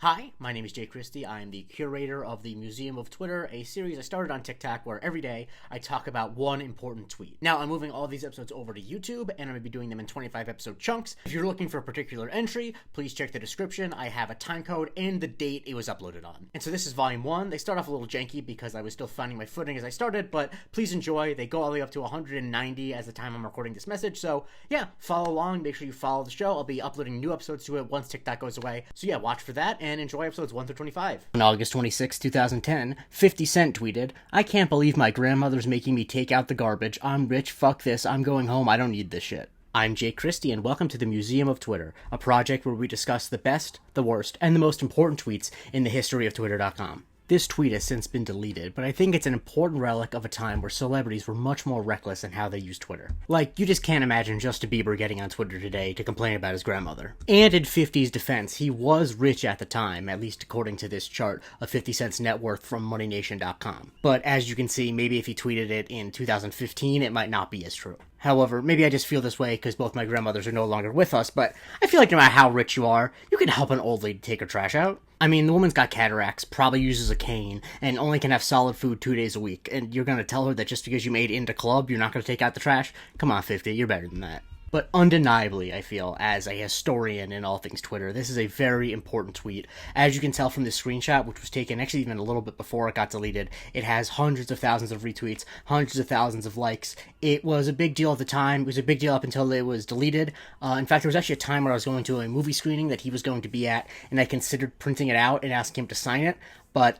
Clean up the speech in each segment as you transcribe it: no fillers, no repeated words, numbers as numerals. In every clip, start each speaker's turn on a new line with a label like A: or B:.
A: Hi, my name is Jay Christie. I am the curator of the Museum of Twitter, a series I started on TikTok where every day I talk about one important tweet. Now, I'm moving all these episodes over to YouTube, and I'm going to be doing them in 25-episode chunks. If you're looking for a particular entry, please check the description. I have a time code and the date it was uploaded on. And so this is volume 1. They start off a little janky because I was still finding my footing as I started, but please enjoy. They go all the way up to 190 as the time I'm recording this message. So yeah, follow along. Make sure you follow the show. I'll be uploading new episodes to it once TikTok goes away. So yeah, watch for that and enjoy episodes 1 through 25. On August 26, 2010, 50 Cent tweeted, "I can't believe my grandmother's making me take out the garbage. I'm rich, fuck this, I'm going home, I don't need this shit." I'm Jay Christie, and welcome to the Museum of Twitter, a project where we discuss the best, the worst, and the most important tweets in the history of Twitter.com. This tweet has since been deleted, but I think it's an important relic of a time where celebrities were much more reckless in how they used Twitter. Like, you just can't imagine Justin Bieber getting on Twitter today to complain about his grandmother. And in 50's defense, he was rich at the time, at least according to this chart of 50 Cent's net worth from MoneyNation.com. But as you can see, maybe if he tweeted it in 2015, it might not be as true. However, maybe I just feel this way because both my grandmothers are no longer with us, but I feel like no matter how rich you are, you can help an old lady take her trash out. I mean, the woman's got cataracts, probably uses a cane, and only can have solid food 2 days a week, and you're gonna tell her that just because you made it into club, you're not gonna take out the trash? Come on, 50, you're better than that. But undeniably, I feel, as a historian in all things Twitter, this is a very important tweet. As you can tell from this screenshot, which was taken actually even a little bit before it got deleted, it has hundreds of thousands of retweets, hundreds of thousands of likes. It was a big deal at the time. It was a big deal up until it was deleted. In fact, there was actually a time where I was going to a movie screening that he was going to be at, and I considered printing it out and asking him to sign it, but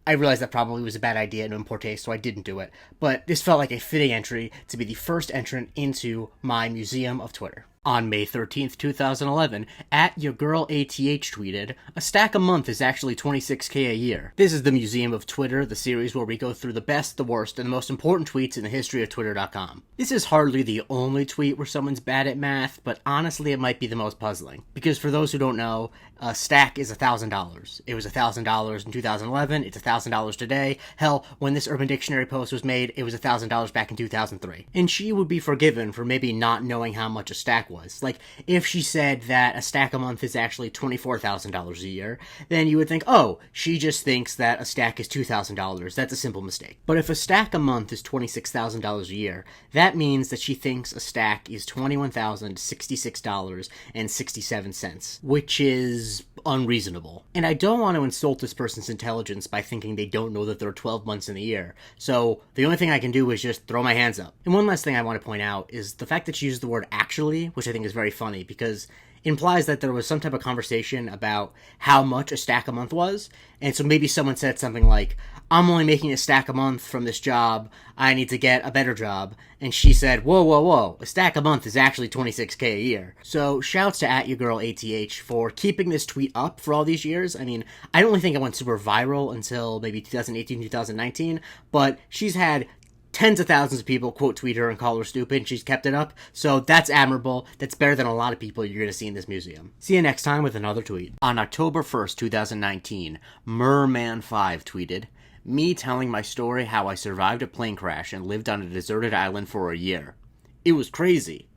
A: I realized that probably was a bad idea and in poor taste, so I didn't do it. But this felt like a fitting entry to be the first entrant into my Museum of Twitter. On May 13th, 2011, @YourGirlATH tweeted, "A stack a month is actually 26K a year." This is the Museum of Twitter, the series where we go through the best, the worst, and the most important tweets in the history of Twitter.com. This is hardly the only tweet where someone's bad at math, but honestly it might be the most puzzling. Because for those who don't know, a stack is $1,000. It was $1,000 in 2011, it's $1,000 today. Hell, when this Urban Dictionary post was made, it was $1,000 back in 2003. And she would be forgiven for maybe not knowing how much a stack was. Like, if she said that a stack a month is actually $24,000 a year, then you would think, oh, she just thinks that a stack is $2,000. That's a simple mistake. But if a stack a month is $26,000 a year, that means that she thinks a stack is $21,066.67, which is unreasonable. And I don't want to insult this person's intelligence by thinking they don't know that there are 12 months in the year, so the only thing I can do is just throw my hands up. And one last thing I want to point out is the fact that she used the word actually, which I think is very funny, because it implies that there was some type of conversation about how much a stack a month was, and so maybe someone said something like, "I'm only making a stack a month from this job, I need to get a better job," and she said, whoa, a stack a month is actually 26K a year. So shouts to @YourGirlATH for keeping this tweet up for all these years. I mean, I don't really think it went super viral until maybe 2018, 2019, but she's had tens of thousands of people quote tweet her and call her stupid, and she's kept it up, so that's admirable. That's better than a lot of people you're going to see in this museum. See you next time with another tweet. On October 1st, 2019, Merman5 tweeted, "Me telling my story how I survived a plane crash and lived on a deserted island for a year. It was crazy.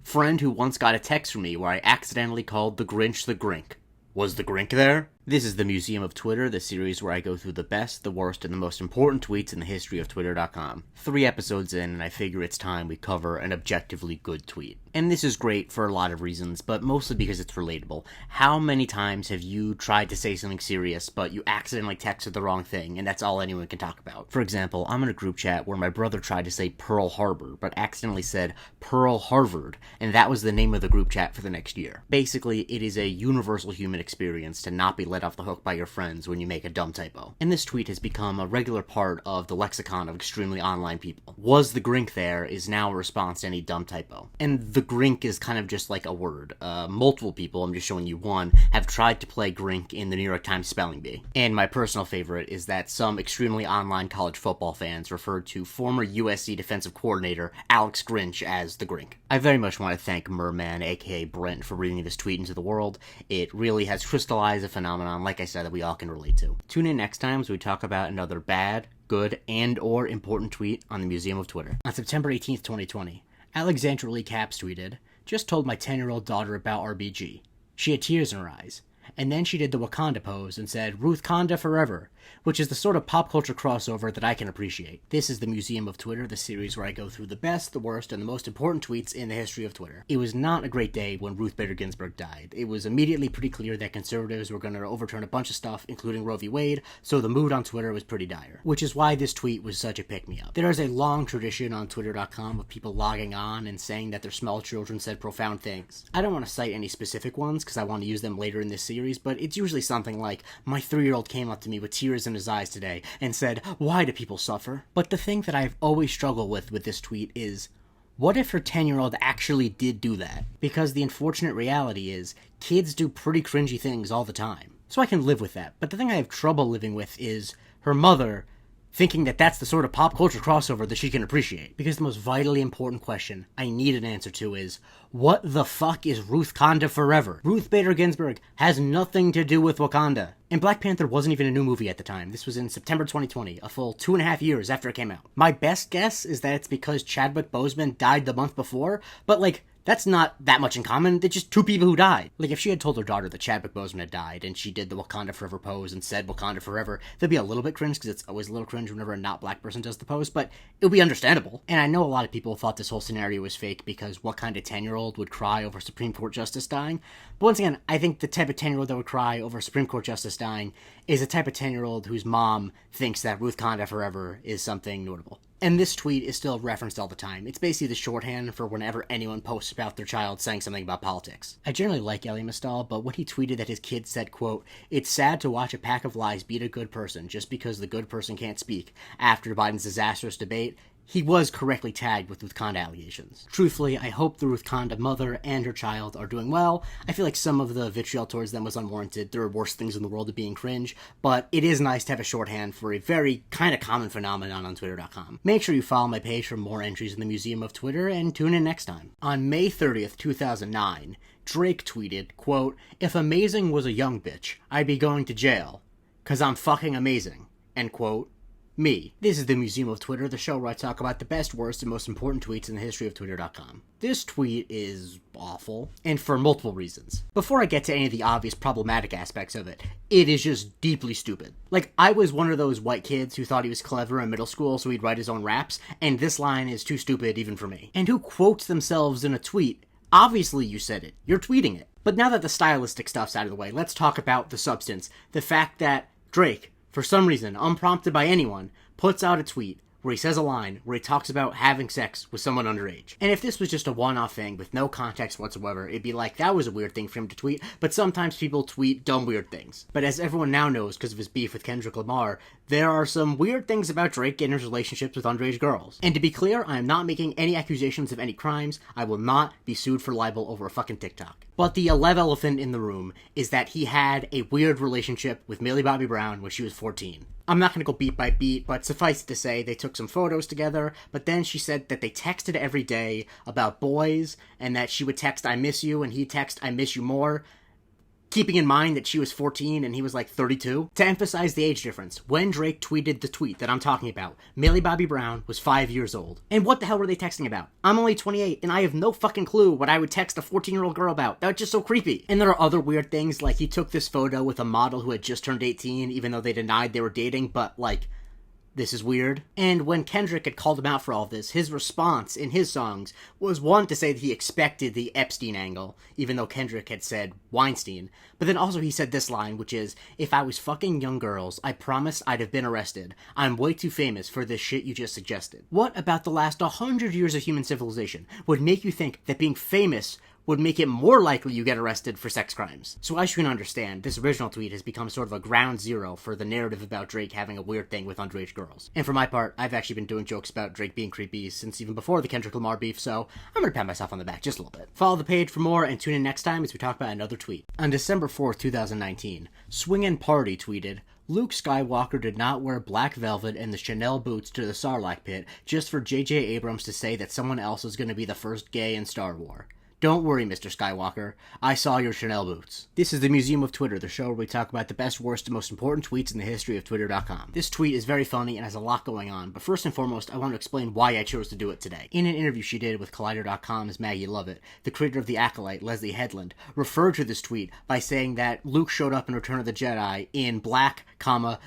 A: Friend who once got a text from me where I accidentally called the Grinch the grink. Was the grink there?" This is the Museum of Twitter, the series where I go through the best, the worst, and the most important tweets in the history of Twitter.com. 3 episodes in, and I figure it's time we cover an objectively good tweet. And this is great for a lot of reasons, but mostly because it's relatable. How many times have you tried to say something serious, but you accidentally texted the wrong thing, and that's all anyone can talk about? For example, I'm in a group chat where my brother tried to say Pearl Harbor, but accidentally said Pearl Harvard, and that was the name of the group chat for the next year. Basically, it is a universal human experience to not be let off the hook by your friends when you make a dumb typo. And this tweet has become a regular part of the lexicon of extremely online people. Was the grink there is now a response to any dumb typo. And the grink is kind of just like a word. Multiple people, I'm just showing you one, have tried to play grink in the New York Times spelling bee. And my personal favorite is that some extremely online college football fans referred to former USC defensive coordinator Alex Grinch as the grink. I very much want to thank Merman, aka Brent, for bringing this tweet into the world. It really has crystallized a phenomenon, like I said, that we all can relate to. Tune in next time as we talk about another bad, good, and or important tweet on the Museum of Twitter. On September 18th, 2020, Alexandra Lee Capps tweeted, "Just told my 10-year-old daughter about RBG. She had tears in her eyes. and then she did the Wakanda pose and said, Ruthkanda Forever, which is the sort of pop culture crossover that I can appreciate. This is the Museum of Twitter, the series where I go through the best, the worst, and the most important tweets in the history of Twitter. It was not a great day when Ruth Bader Ginsburg died. It was immediately pretty clear that conservatives were going to overturn a bunch of stuff, including Roe v. Wade, so the mood on Twitter was pretty dire, which is why this tweet was such a pick-me-up. There is a long tradition on Twitter.com of people logging on and saying that their small children said profound things. I don't want to cite any specific ones because I want to use them later in this series, but it's usually something like, my 3-year-old came up to me with tears in his eyes today and said, why do people suffer? But the thing that I've always struggled with this tweet is, what if her 10-year-old actually did do that? Because the unfortunate reality is, kids do pretty cringy things all the time. So I can live with that. But the thing I have trouble living with is her mother thinking that that's the sort of pop culture crossover that she can appreciate. Because the most vitally important question I need an answer to is, what the fuck is Ruthkanda Forever? Ruth Bader Ginsburg has nothing to do with Wakanda. And Black Panther wasn't even a new movie at the time. This was in September 2020, a full 2.5 years after it came out. My best guess is that it's because Chadwick Boseman died the month before, but that's not that much in common. They're just two people who died. If she had told her daughter that Chadwick Boseman had died and she did the Wakanda Forever pose and said Wakanda Forever, there'd be a little bit cringe because it's always a little cringe whenever a not black person does the pose, but it would be understandable. And I know a lot of people thought this whole scenario was fake because what kind of 10-year-old would cry over a Supreme Court justice dying? But once again, I think the type of 10-year-old that would cry over a Supreme Court justice dying is the type of 10-year-old whose mom thinks that Ruthkanda Forever is something notable. And this tweet is still referenced all the time. It's basically the shorthand for whenever anyone posts about their child saying something about politics. I generally like Elie Mystal, but when he tweeted that his kid said, quote, it's sad to watch a pack of lies beat a good person just because the good person can't speak after Biden's disastrous debate, he was correctly tagged with Ruthkanda allegations. Truthfully, I hope the Ruthkanda mother and her child are doing well. I feel like some of the vitriol towards them was unwarranted. There are worse things in the world of being cringe, but it is nice to have a shorthand for a very kind of common phenomenon on Twitter.com. Make sure you follow my page for more entries in the Museum of Twitter, and tune in next time. On May 30th, 2009, Drake tweeted, quote, if amazing was a young bitch, I'd be going to jail, 'cause I'm fucking amazing, end quote. Me. This is the Museum of Twitter, the show where I talk about the best, worst, and most important tweets in the history of Twitter.com. This tweet is awful, and for multiple reasons. Before I get to any of the obvious problematic aspects of it, it is just deeply stupid. I was one of those white kids who thought he was clever in middle school so he'd write his own raps, and this line is too stupid even for me. And who quotes themselves in a tweet? Obviously you said it. You're tweeting it. But now that the stylistic stuff's out of the way, let's talk about the substance. The fact that Drake, for some reason, unprompted by anyone, puts out a tweet where he says a line where he talks about having sex with someone underage. And if this was just a one-off thing with no context whatsoever, it'd be like, that was a weird thing for him to tweet, but sometimes people tweet dumb weird things. But as everyone now knows because of his beef with Kendrick Lamar, there are some weird things about Drake and his relationships with underage girls. And to be clear, I am not making any accusations of any crimes. I will not be sued for libel over a fucking TikTok. But the elephant in the room is that he had a weird relationship with Millie Bobby Brown when she was 14. I'm not going to go beat by beat, but suffice it to say, they took some photos together, but then she said that they texted every day about boys, and that she would text, I miss you, and he'd text, I miss you more, keeping in mind that she was 14 and he was 32. To emphasize the age difference, when Drake tweeted the tweet that I'm talking about, Millie Bobby Brown was 5 years old. And what the hell were they texting about? I'm only 28, and I have no fucking clue what I would text a 14-year-old girl about. That was just so creepy. And there are other weird things, he took this photo with a model who had just turned 18, even though they denied they were dating, but, this is weird. And when Kendrick had called him out for all of this, his response in his songs was one to say that he expected the Epstein angle, even though Kendrick had said Weinstein. But then also he said this line, which is, if I was fucking young girls, I promise I'd have been arrested. I'm way too famous for this shit you just suggested. What about the last 100 years of human civilization would make you think that being famous would make it more likely you get arrested for sex crimes? So as you can understand, this original tweet has become sort of a ground zero for the narrative about Drake having a weird thing with underage girls. And for my part, I've actually been doing jokes about Drake being creepy since even before the Kendrick Lamar beef, so I'm gonna pat myself on the back just a little bit. Follow the page for more and tune in next time as we talk about another tweet. On December 4th, 2019, Swingin' Party tweeted, Luke Skywalker did not wear black velvet and the Chanel boots to the Sarlacc pit just for J.J. Abrams to say that someone else is going to be the first gay in Star Wars. Don't worry, Mr. Skywalker. I saw your Chanel boots. This is the Museum of Twitter, the show where we talk about the best, worst, and most important tweets in the history of Twitter.com. This tweet is very funny and has a lot going on, but first and foremost, I want to explain why I chose to do it today. In an interview she did with Collider.com's Maggie Lovett, the creator of The Acolyte, Leslie Headland, referred to this tweet by saying that Luke showed up in Return of the Jedi in black,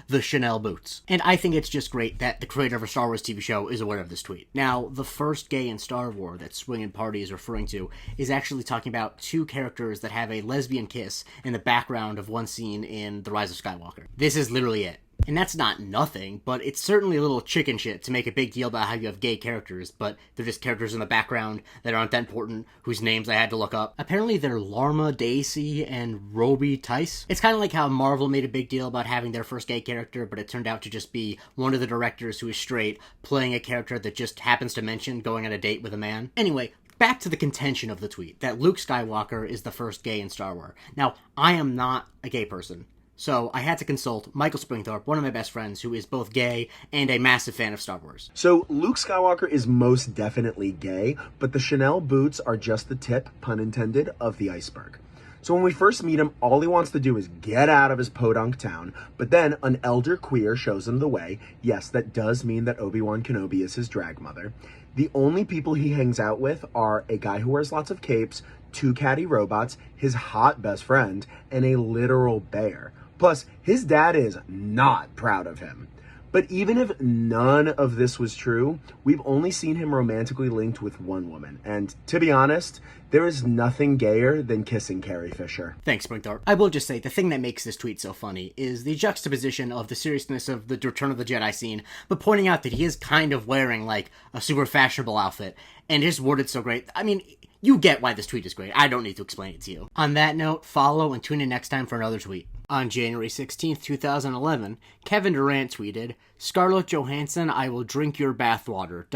A: the Chanel boots. And I think it's just great that the creator of a Star Wars TV show is aware of this tweet. Now, the first gay in Star Wars that Swingin' Party is referring to is actually talking about two characters that have a lesbian kiss in the background of one scene in The Rise of Skywalker. This is literally it. And that's not nothing, but it's certainly a little chicken shit to make a big deal about how you have gay characters, but they're just characters in the background that aren't that important, whose names I had to look up. Apparently they're Larma Daisy and Roby Tice. It's kind of like how Marvel made a big deal about having their first gay character, but it turned out to just be one of the directors who is straight, playing a character that just happens to mention going on a date with a man. Anyway, back to the contention of the tweet, that Luke Skywalker is the first gay in Star Wars. Now, I am not a gay person, so I had to consult Michael Springthorpe, one of my best friends, who is both gay and a massive fan of Star Wars.
B: So Luke Skywalker is most definitely gay, but the Chanel boots are just the tip, pun intended, of the iceberg. So when we first meet him, all he wants to do is get out of his podunk town, but then an elder queer shows him the way. Yes, that does mean that Obi-Wan Kenobi is his drag mother. The only people he hangs out with are a guy who wears lots of capes, two catty robots, his hot best friend, and a literal bear. Plus, his dad is not proud of him. But even if none of this was true, we've only seen him romantically linked with one woman. And to be honest, there is nothing gayer than kissing Carrie Fisher.
A: Thanks, Springthorpe. I will just say, the thing that makes this tweet so funny is the juxtaposition of the seriousness of the Return of the Jedi scene, but pointing out that he is kind of wearing, like, a super fashionable outfit, and just worded so great. I mean, you get why this tweet is great. I don't need to explain it to you. On that note, follow and tune in next time for another tweet. On January 16th, 2011, Kevin Durant tweeted, "Scarlett Johansson, I will drink your bathwater, ..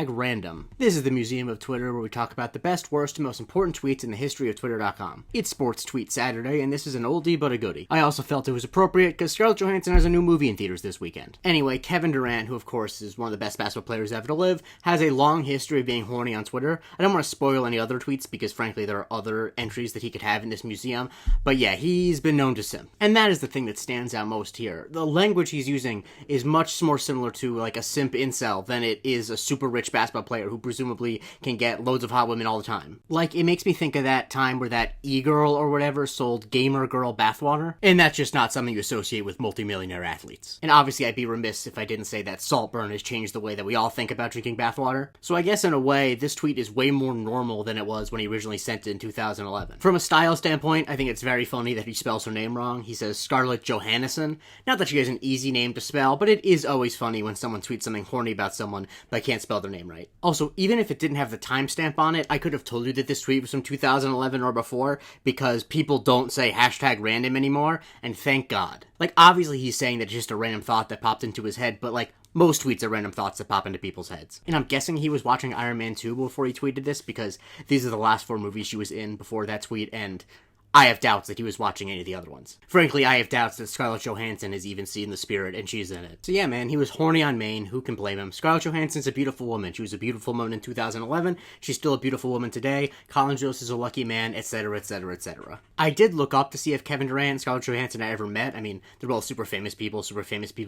A: #random. This is the Museum of Twitter, where we talk about the best, worst, and most important tweets in the history of Twitter.com. It's Sports Tweet Saturday, and this is an oldie but a goodie. I also felt it was appropriate because Scarlett Johansson has a new movie in theaters this weekend. Anyway, Kevin Durant, who of course is one of the best basketball players ever to live, has a long history of being horny on Twitter. I don't want to spoil any other tweets because frankly there are other entries that he could have in this museum, but yeah, he's been known to simp. And that is the thing that stands out most here. The language he's using is much more similar to like a simp incel than it is a super rich basketball player who presumably can get loads of hot women all the time. Like, it makes me think of that time where that e-girl or whatever sold gamer girl bathwater, and that's just not something you associate with multimillionaire athletes. And obviously I'd be remiss if I didn't say that Saltburn has changed the way that we all think about drinking bathwater. So I guess in a way, this tweet is way more normal than it was when he originally sent it in 2011. From a style standpoint, I think it's very funny that he spells her name wrong. He says Scarlett Johansson. Not that she has an easy name to spell, but it is always funny when someone tweets something horny about someone but can't spell their name right. Also, even if it didn't have the timestamp on it, I could have told you that this tweet was from 2011 or before, because people don't say #random anymore, and thank God. Like, obviously he's saying that it's just a random thought that popped into his head, but like, most tweets are random thoughts that pop into people's heads. And I'm guessing he was watching Iron Man 2 before he tweeted this, because these are the last 4 movies she was in before that tweet, and I have doubts that he was watching any of the other ones. Frankly, I have doubts that Scarlett Johansson has even seen The Spirit, and she's in it. So yeah, man, he was horny on Maine. Who can blame him? Scarlett Johansson's a beautiful woman. She was a beautiful woman in 2011. She's still a beautiful woman today. Colin Jost is a lucky man, etc., etc., etc. I did look up to see if Kevin Durant and Scarlett Johansson had ever met. I mean, they're both super famous people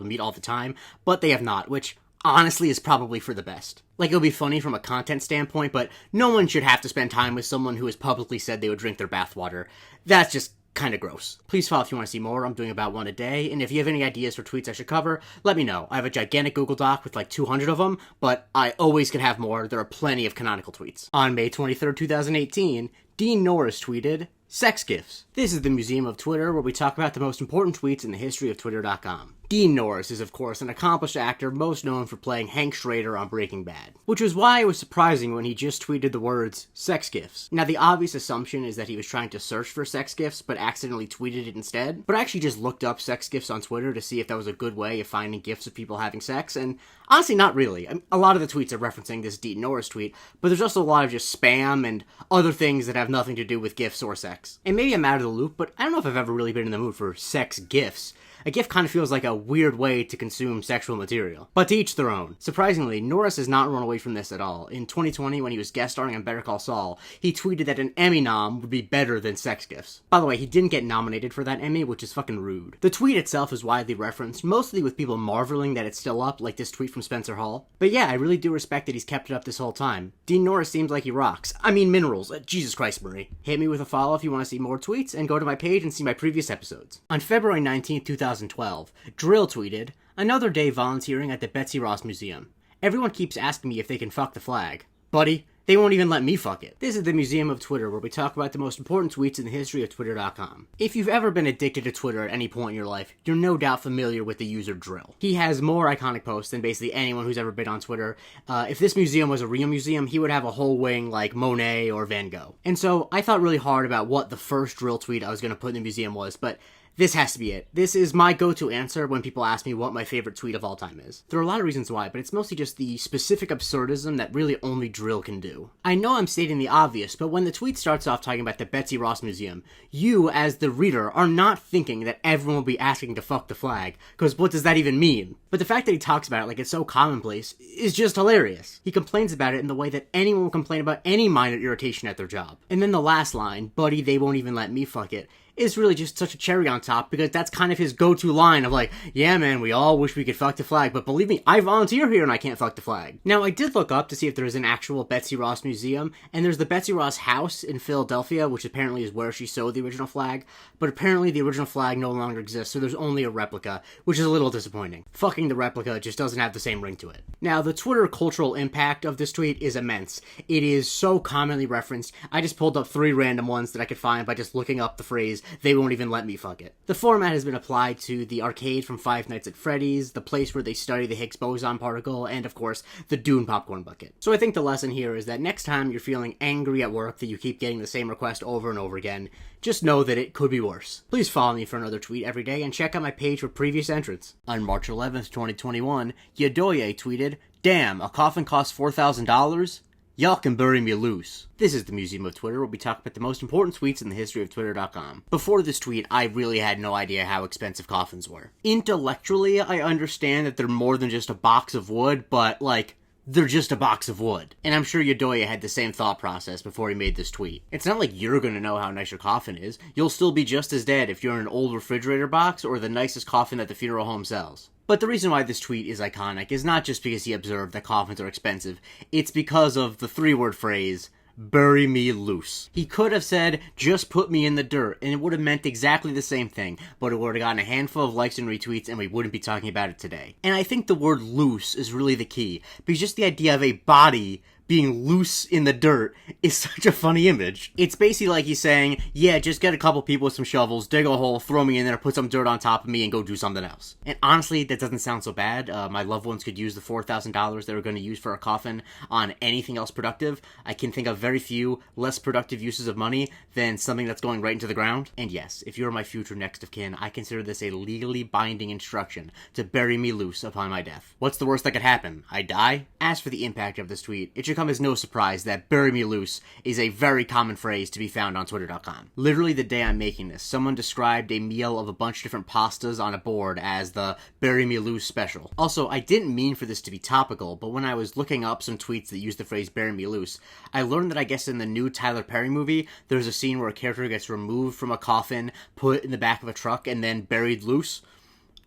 A: meet all the time, but they have not, which honestly is probably for the best. Like, it'll be funny from a content standpoint, but no one should have to spend time with someone who has publicly said they would drink their bathwater. That's just kind of gross. Please follow if you want to see more. I'm doing about 1 a day, and if you have any ideas for tweets I should cover, let me know. I have a gigantic Google Doc with like 200 of them, but I always can have more. There are plenty of canonical tweets. On May 23rd, 2018, Dean Norris tweeted, "Sex gifs. This is the Museum of Twitter, where we talk about the most important tweets in the history of Twitter.com. Dean Norris is, of course, an accomplished actor most known for playing Hank Schrader on Breaking Bad, which was why it was surprising when he just tweeted the words, sex gifs. Now, the obvious assumption is that he was trying to search for sex gifs, but accidentally tweeted it instead. But I actually just looked up sex gifs on Twitter to see if that was a good way of finding gifs of people having sex, and honestly, not really. A lot of the tweets are referencing this Dean Norris tweet, but there's also a lot of just spam and other things that have nothing to do with gifs or sex. And maybe I'm out of the loop, but I don't know if I've ever really been in the mood for sex gifs. A GIF kind of feels like a weird way to consume sexual material. But to each their own. Surprisingly, Norris has not run away from this at all. In 2020, when he was guest starring on Better Call Saul, he tweeted that an Emmy nom would be better than sex gifs. By the way, he didn't get nominated for that Emmy, which is fucking rude. The tweet itself is widely referenced, mostly with people marveling that it's still up, like this tweet from Spencer Hall. But yeah, I really do respect that he's kept it up this whole time. Dean Norris seems like he rocks. I mean minerals. Jesus Christ, Marie. Hit me with a follow if you want to see more tweets, and go to my page and see my previous episodes. On February 19th, 2012, Dril tweeted, "Another day volunteering at the Betsy Ross Museum. Everyone keeps asking me if they can fuck the flag. Buddy, they won't even let me fuck it." This is the Museum of Twitter, where we talk about the most important tweets in the history of Twitter.com. If you've ever been addicted to Twitter at any point in your life, you're no doubt familiar with the user Dril. He has more iconic posts than basically anyone who's ever been on Twitter. If this museum was a real museum, he would have a whole wing like Monet or Van Gogh. And so I thought really hard about what the first Dril tweet I was going to put in the museum was, but this has to be it. This is my go-to answer when people ask me what my favorite tweet of all time is. There are a lot of reasons why, but it's mostly just the specific absurdism that really only Dril can do. I know I'm stating the obvious, but when the tweet starts off talking about the Betsy Ross Museum, you, as the reader, are not thinking that everyone will be asking to fuck the flag, because what does that even mean? But the fact that he talks about it like it's so commonplace is just hilarious. He complains about it in the way that anyone will complain about any minor irritation at their job. And then the last line, "Buddy, they won't even let me fuck it," is really just such a cherry on top, because that's kind of his go-to line of like, yeah man, we all wish we could fuck the flag, but believe me, I volunteer here and I can't fuck the flag. Now, I did look up to see if there is an actual Betsy Ross museum, and there's the Betsy Ross house in Philadelphia, which apparently is where she sewed the original flag, but apparently the original flag no longer exists, so there's only a replica, which is a little disappointing. Fucking the replica just doesn't have the same ring to it. Now, the Twitter cultural impact of this tweet is immense. It is so commonly referenced. I just pulled up 3 random ones that I could find by just looking up the phrase, "They won't even let me fuck it." The format has been applied to the arcade from Five Nights at Freddy's, the place where they study the Higgs boson particle, and of course, the Dune popcorn bucket. So I think the lesson here is that next time you're feeling angry at work that you keep getting the same request over and over again, just know that it could be worse. Please follow me for another tweet every day and check out my page for previous entrants. On March 11th, 2021, Yadoye tweeted, "Damn, a coffin costs $4,000? Y'all can bury me loose." This is the Museum of Twitter, where we talk about the most important tweets in the history of Twitter.com. Before this tweet, I really had no idea how expensive coffins were. Intellectually, I understand that they're more than just a box of wood, but, like, they're just a box of wood. And I'm sure Yadoya had the same thought process before he made this tweet. It's not like you're gonna know how nice your coffin is. You'll still be just as dead if you're in an old refrigerator box or the nicest coffin that the funeral home sells. But the reason why this tweet is iconic is not just because he observed that coffins are expensive, it's because of the 3-word phrase, "bury me loose." He could have said, "just put me in the dirt," and it would have meant exactly the same thing, but it would have gotten a handful of likes and retweets, and we wouldn't be talking about it today. And I think the word loose is really the key, because just the idea of a body being loose in the dirt is such a funny image. It's basically like he's saying, yeah, just get a couple people with some shovels, dig a hole, throw me in there, put some dirt on top of me, and go do something else. And honestly, that doesn't sound so bad. My loved ones could use the $4,000 they were going to use for a coffin on anything else productive. I can think of very few less productive uses of money than something that's going right into the ground. And yes, if you're my future next of kin, I consider this a legally binding instruction to bury me loose upon my death. What's the worst that could happen? I die? As for the impact of this tweet, it should come as no surprise that "bury me loose" is a very common phrase to be found on Twitter.com. Literally the day I'm making this, someone described a meal of a bunch of different pastas on a board as the "bury me loose" special. Also, I didn't mean for this to be topical, but when I was looking up some tweets that use the phrase "bury me loose," I learned that I guess in the new Tyler Perry movie, there's a scene where a character gets removed from a coffin, put in the back of a truck, and then buried loose.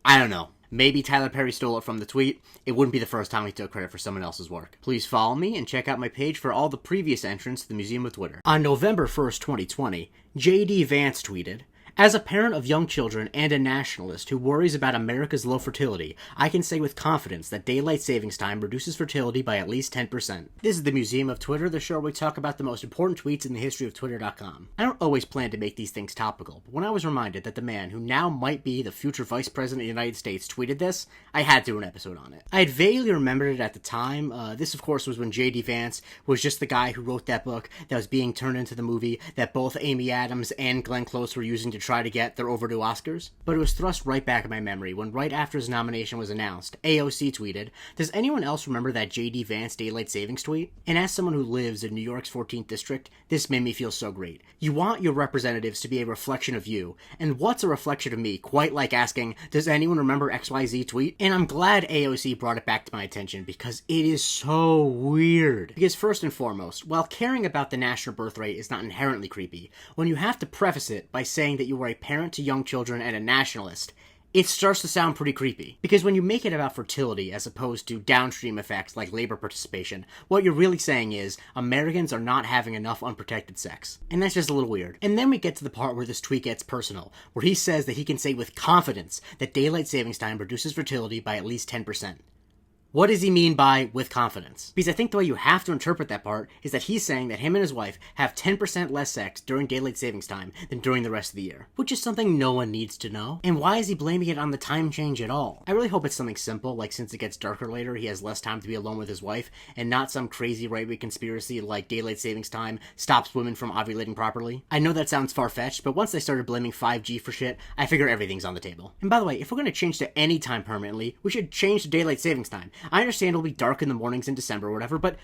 A: I don't know. Maybe Tyler Perry stole it from the tweet. It wouldn't be the first time he took credit for someone else's work. Please follow me and check out my page for all the previous entrants to the Museum of Twitter. On November 1st, 2020, JD Vance tweeted, "As a parent of young children and a nationalist who worries about America's low fertility, I can say with confidence that daylight savings time reduces fertility by at least 10%. This is the Museum of Twitter, the show where we talk about the most important tweets in the history of Twitter.com. I don't always plan to make these things topical, but when I was reminded that the man who now might be the future Vice President of the United States tweeted this, I had to do an episode on it. I had vaguely remembered it at the time. This, of course, was when J.D. Vance was just the guy who wrote that book that was being turned into the movie that both Amy Adams and Glenn Close were using to try to get their overdue Oscars? But it was thrust right back in my memory when right after his nomination was announced, AOC tweeted, "Does anyone else remember that JD Vance daylight savings tweet?" And as someone who lives in New York's 14th district, this made me feel so great. You want your representatives to be a reflection of you, and what's a reflection of me? Quite like asking, does anyone remember XYZ tweet? And I'm glad AOC brought it back to my attention because it is so weird. Because first and foremost, while caring about the national birth rate is not inherently creepy, when you have to preface it by saying that you are a parent to young children and a nationalist, it starts to sound pretty creepy. Because when you make it about fertility as opposed to downstream effects like labor participation, what you're really saying is Americans are not having enough unprotected sex. And that's just a little weird. And then we get to the part where this tweet gets personal, where he says that he can say with confidence that daylight savings time reduces fertility by at least 10%. What does he mean by with confidence? Because I think the way you have to interpret that part is that he's saying that him and his wife have 10% less sex during daylight savings time than during the rest of the year, which is something no one needs to know. And why is he blaming it on the time change at all? I really hope it's something simple, like since it gets darker later, he has less time to be alone with his wife, and not some crazy right-wing conspiracy like daylight savings time stops women from ovulating properly. I know that sounds far-fetched, but once they started blaming 5G for shit, I figure everything's on the table. And by the way, if we're going to change to any time permanently, we should change to daylight savings time. I understand it'll be dark in the mornings in December or whatever, but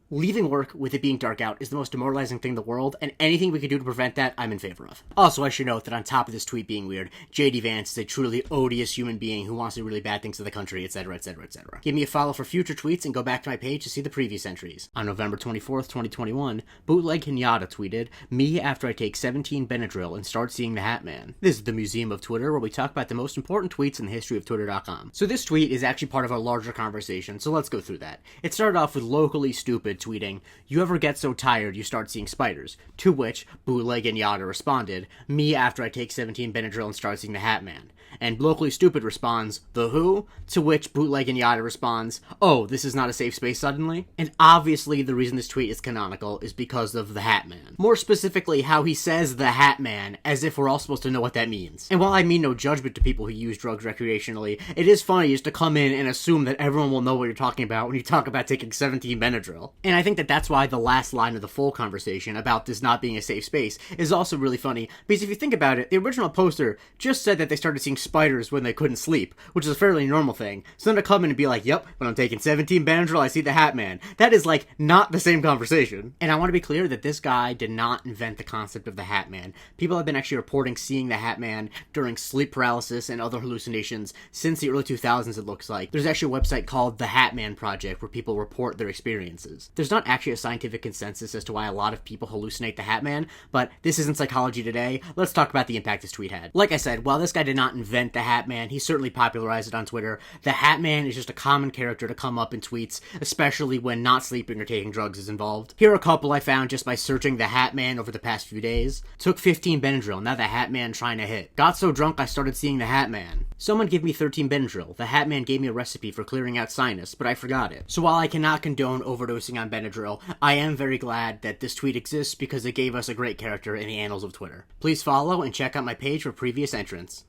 A: leaving work with it being dark out is the most demoralizing thing in the world, and anything we can do to prevent that, I'm in favor of. Also, I should note that on top of this tweet being weird, JD Vance is a truly odious human being who wants to do really bad things to the country, etc, etc, etc. Give me a follow for future tweets and go back to my page to see the previous entries. On November 24th, 2021, Bootleg Kenyatta tweeted, "Me after I take 17 Benadryl and start seeing the Hat Man." This is the Museum of Twitter, where we talk about the most important tweets in the history of Twitter.com. So this tweet is actually part of a larger conversation, so let's go through that. It started off with locally stupid tweeting, "You ever get so tired you start seeing spiders?" To which Bootleg and Yada responded, "Me after I take 17 Benadryl and start seeing the Hat Man." And locally stupid responds, "The who?" To which Bootleg and Yada responds, "Oh, this is not a safe space suddenly?" And obviously the reason this tweet is canonical is because of the Hat Man. More specifically, how he says the Hat Man, as if we're all supposed to know what that means. And while I mean no judgment to people who use drugs recreationally, it is funny just to come in and assume that everyone will know what you're talking about when you talk about taking 17 Benadryl. And I think that that's why the last line of the full conversation about this not being a safe space is also really funny, because if you think about it, the original poster just said that they started seeing spiders when they couldn't sleep, which is a fairly normal thing. So then to come in and be like, "Yep, when I'm taking 17 Benadryl, I see the Hat Man," that is like not the same conversation. And I want to be clear that this guy did not invent the concept of the Hat Man. People have been actually reporting seeing the Hat Man during sleep paralysis and other hallucinations since the early 2000s, it looks like. There's actually a website called the Hat Man Project where people report their experiences. There's not actually a scientific consensus as to why a lot of people hallucinate the Hat Man, but this isn't Psychology Today. Let's talk about the impact this tweet had. Like I said, while this guy did not invent the Hat Man, he certainly popularized it on Twitter. The Hat Man is just a common character to come up in tweets, especially when not sleeping or taking drugs is involved. Here are a couple I found just by searching the Hat Man over the past few days. Took 15 Benadryl, now the Hat Man trying to hit. Got so drunk I started seeing the Hat Man. Someone gave me 13 Benadryl. The Hat Man gave me a recipe for clearing out sinus, but I forgot it. So while I cannot condone overdosing on Benadryl, I am very glad that this tweet exists because it gave us a great character in the annals of Twitter. Please follow and check out my page for previous entrants.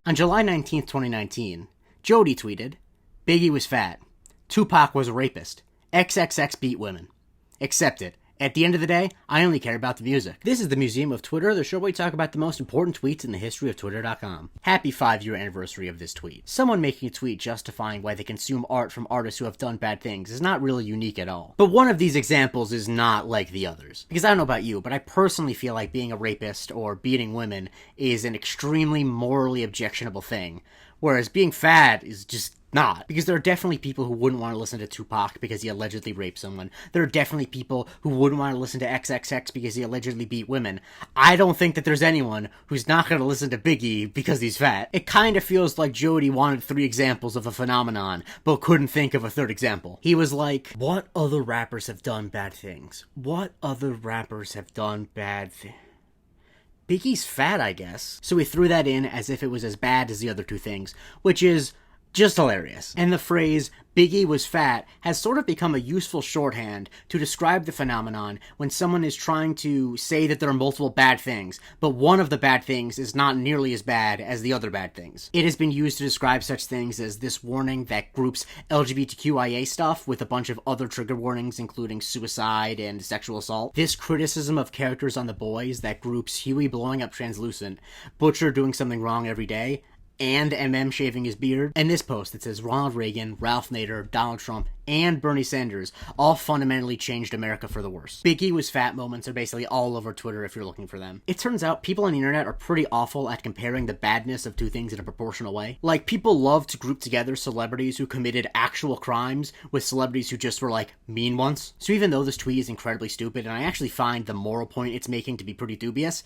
A: On July 19th, 2019, Jody tweeted, "Biggie was fat. Tupac was a rapist. XXX beat women. Accept it. At the end of the day, I only care about the music." This is the Museum of Twitter, the show where we talk about the most important tweets in the history of Twitter.com. Happy 5-year anniversary of this tweet. Someone making a tweet justifying why they consume art from artists who have done bad things is not really unique at all. But one of these examples is not like the others. Because I don't know about you, but I personally feel like being a rapist or beating women is an extremely morally objectionable thing, whereas being fat is just not. Because there are definitely people who wouldn't want to listen to Tupac because he allegedly raped someone. There are definitely people who wouldn't want to listen to XXX because he allegedly beat women. I don't think that there's anyone who's not going to listen to Biggie because he's fat. It kind of feels like Jody wanted 3 examples of a phenomenon, but couldn't think of a 3rd example. He was like, what other rappers have done bad things? What other rappers have done bad things? Biggie's fat, I guess. So he threw that in as if it was as bad as the other 2 things, which is Just hilarious. And the phrase, Biggie was fat, has sort of become a useful shorthand to describe the phenomenon when someone is trying to say that there are multiple bad things, but one of the bad things is not nearly as bad as the other bad things. It has been used to describe such things as this warning that groups LGBTQIA stuff with a bunch of other trigger warnings, including suicide and sexual assault. This criticism of characters on The Boys that groups Huey blowing up translucent, Butcher doing something wrong every day, and MM shaving his beard. And this post that says Ronald Reagan, Ralph Nader, Donald Trump, and Bernie Sanders all fundamentally changed America for the worse. Biggie was fat moments are basically all over Twitter if you're looking for them. It turns out people on the internet are pretty awful at comparing the badness of two things in a proportional way. Like, people love to group together celebrities who committed actual crimes with celebrities who just were, like, mean once. So even though this tweet is incredibly stupid, and I actually find the moral point it's making to be pretty dubious,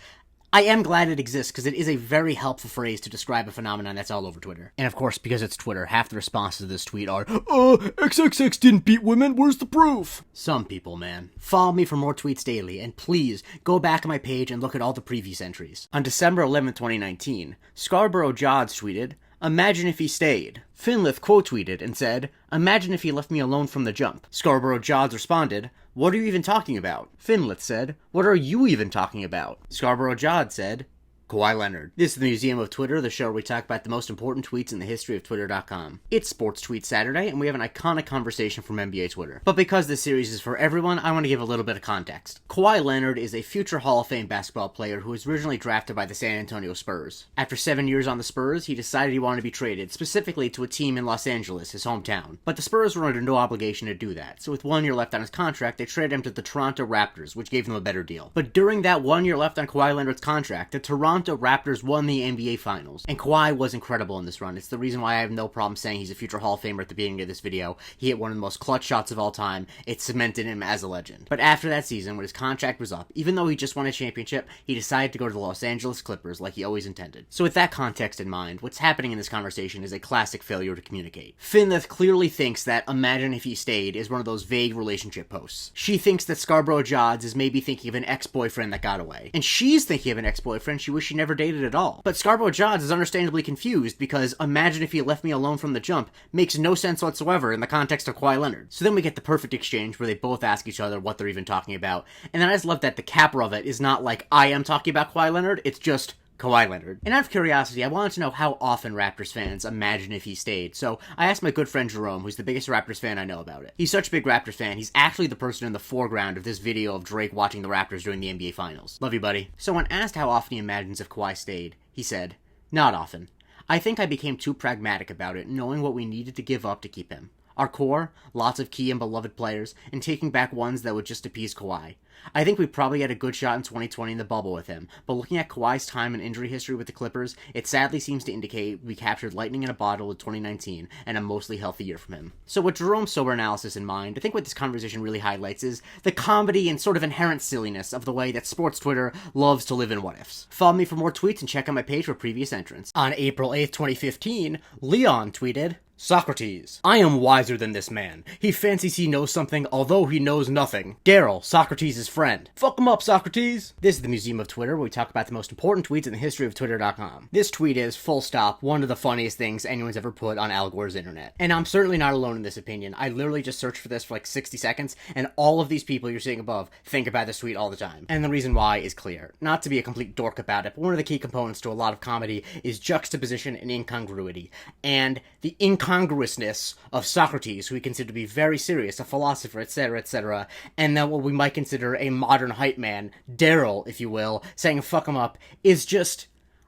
A: I am glad it exists, because it is a very helpful phrase to describe a phenomenon that's all over Twitter. And of course, because it's Twitter, half the responses to this tweet are, XXX didn't beat women, where's the proof? Some people, man. Follow me for more tweets daily, and please, go back on my page and look at all the previous entries. On December 11, 2019, Scarborough Jods tweeted, "Imagine if he stayed." Finlith quote-tweeted and said, "Imagine if he left me alone from the jump." Scarborough Jods responded, "What are you even talking about?" Finlith said, "What are you even talking about?" Scarborough Jods said, Kawhi Leonard. This is the Museum of Twitter, the show where we talk about the most important tweets in the history of Twitter.com. It's Sports Tweet Saturday, and we have an iconic conversation from NBA Twitter. But because this series is for everyone, I want to give a little bit of context. Kawhi Leonard is a future Hall of Fame basketball player who was originally drafted by the San Antonio Spurs. After 7 years on the Spurs, he decided he wanted to be traded, specifically to a team in Los Angeles, his hometown. But the Spurs were under no obligation to do that, so with 1 year left on his contract, they traded him to the Toronto Raptors, which gave them a better deal. But during that 1 year left on Kawhi Leonard's contract, the Toronto Raptors won the NBA Finals, and Kawhi was incredible in this run. It's the reason why I have no problem saying he's a future Hall of Famer at the beginning of this video. He hit one of the most clutch shots of all time. It cemented him as a legend. But after that season, when his contract was up, even though he just won a championship, he decided to go to the Los Angeles Clippers like he always intended. So with that context in mind, what's happening in this conversation is a classic failure to communicate. Finlith clearly thinks that "Imagine if he stayed" is one of those vague relationship posts. She thinks that Scarborough Jods is maybe thinking of an ex-boyfriend that got away. And she's thinking of an ex-boyfriend she wished she never dated at all. But Scarborough Jods is understandably confused because "Imagine if he left me alone from the jump" makes no sense whatsoever in the context of Kawhi Leonard. So then we get the perfect exchange where they both ask each other what they're even talking about. And then I just love that the capper of it is not like "I am talking about Kawhi Leonard," it's just Kawhi Leonard. And out of curiosity, I wanted to know how often Raptors fans imagine if he stayed. So I asked my good friend Jerome, who's the biggest Raptors fan I know, about it. He's such a big Raptors fan, he's actually the person in the foreground of this video of Drake watching the Raptors during the NBA Finals. Love you, buddy. So when asked how often he imagines if Kawhi stayed, he said, "Not often. I think I became too pragmatic about it, knowing what we needed to give up to keep him. Our core, lots of key and beloved players, and taking back ones that would just appease Kawhi. I think we probably had a good shot in 2020 in the bubble with him, but looking at Kawhi's time and injury history with the Clippers, it sadly seems to indicate we captured lightning in a bottle in 2019 and a mostly healthy year from him." So with Jerome's sober analysis in mind, I think what this conversation really highlights is the comedy and sort of inherent silliness of the way that sports Twitter loves to live in what-ifs. Follow me for more tweets and check out my page for previous entrants. On April 8th, 2015, Leon tweeted, "Socrates, I am wiser than this man. He fancies he knows something, although he knows nothing. Darryl, Socrates' friend. Fuck him up, Socrates." This is the Museum of Twitter, where we talk about the most important tweets in the history of Twitter.com. This tweet is, full stop, one of the funniest things anyone's ever put on Al Gore's internet. And I'm certainly not alone in this opinion. I literally just searched for this for like 60 seconds, and all of these people you're seeing above think about this tweet all the time. And the reason why is clear. Not to be a complete dork about it, but one of the key components to a lot of comedy is juxtaposition and incongruity. And the incongruousness of Socrates, who we consider to be very serious, a philosopher, etc., and then what we might consider a modern hype man, Darryl, if you will, saying "fuck him up," is just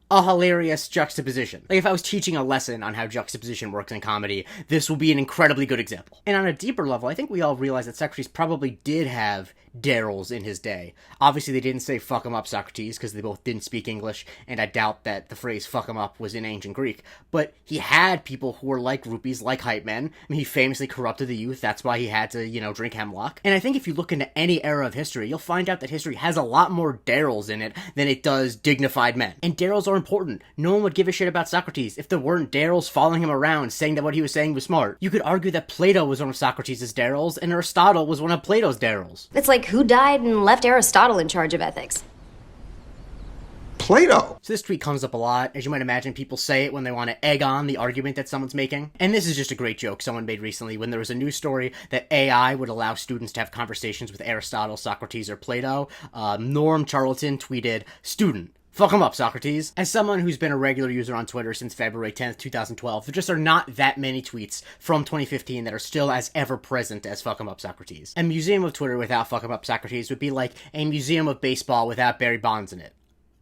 A: a hilarious juxtaposition. Like, if I was teaching a lesson on how juxtaposition works in comedy, this will be an incredibly good example. And on a deeper level, I think we all realize that Socrates probably did have Darryls in his day. Obviously, they didn't say "fuck him up, Socrates," because they both didn't speak English, and I doubt that the phrase "fuck him up" was in ancient Greek. But he had people who were like groupies, like hype men. I mean, he famously corrupted the youth. That's why he had to, drink hemlock. And I think if you look into any era of history, you'll find out that history has a lot more Darryls in it than it does dignified men. And Darryls are important. No one would give a shit about Socrates if there weren't Darryls following him around saying that what he was saying was smart. You could argue that Plato was one of Socrates' Darryls, and Aristotle was one of Plato's Darryls.
C: It's like, who died and left Aristotle in charge of ethics? Play-Doh.
A: So this tweet comes up a lot. As you might imagine, people say it when they want to egg on the argument that someone's making. And this is just a great joke someone made recently when there was a news story that AI would allow students to have conversations with Aristotle, Socrates, or Plato. Norm Charlton tweeted, "Student, fuck 'em up, Socrates." As someone who's been a regular user on Twitter since February 10th, 2012, there just are not that many tweets from 2015 that are still as ever-present as fuck 'em up, Socrates. A museum of Twitter without fuck 'em up, Socrates would be like a museum of baseball without Barry Bonds in it.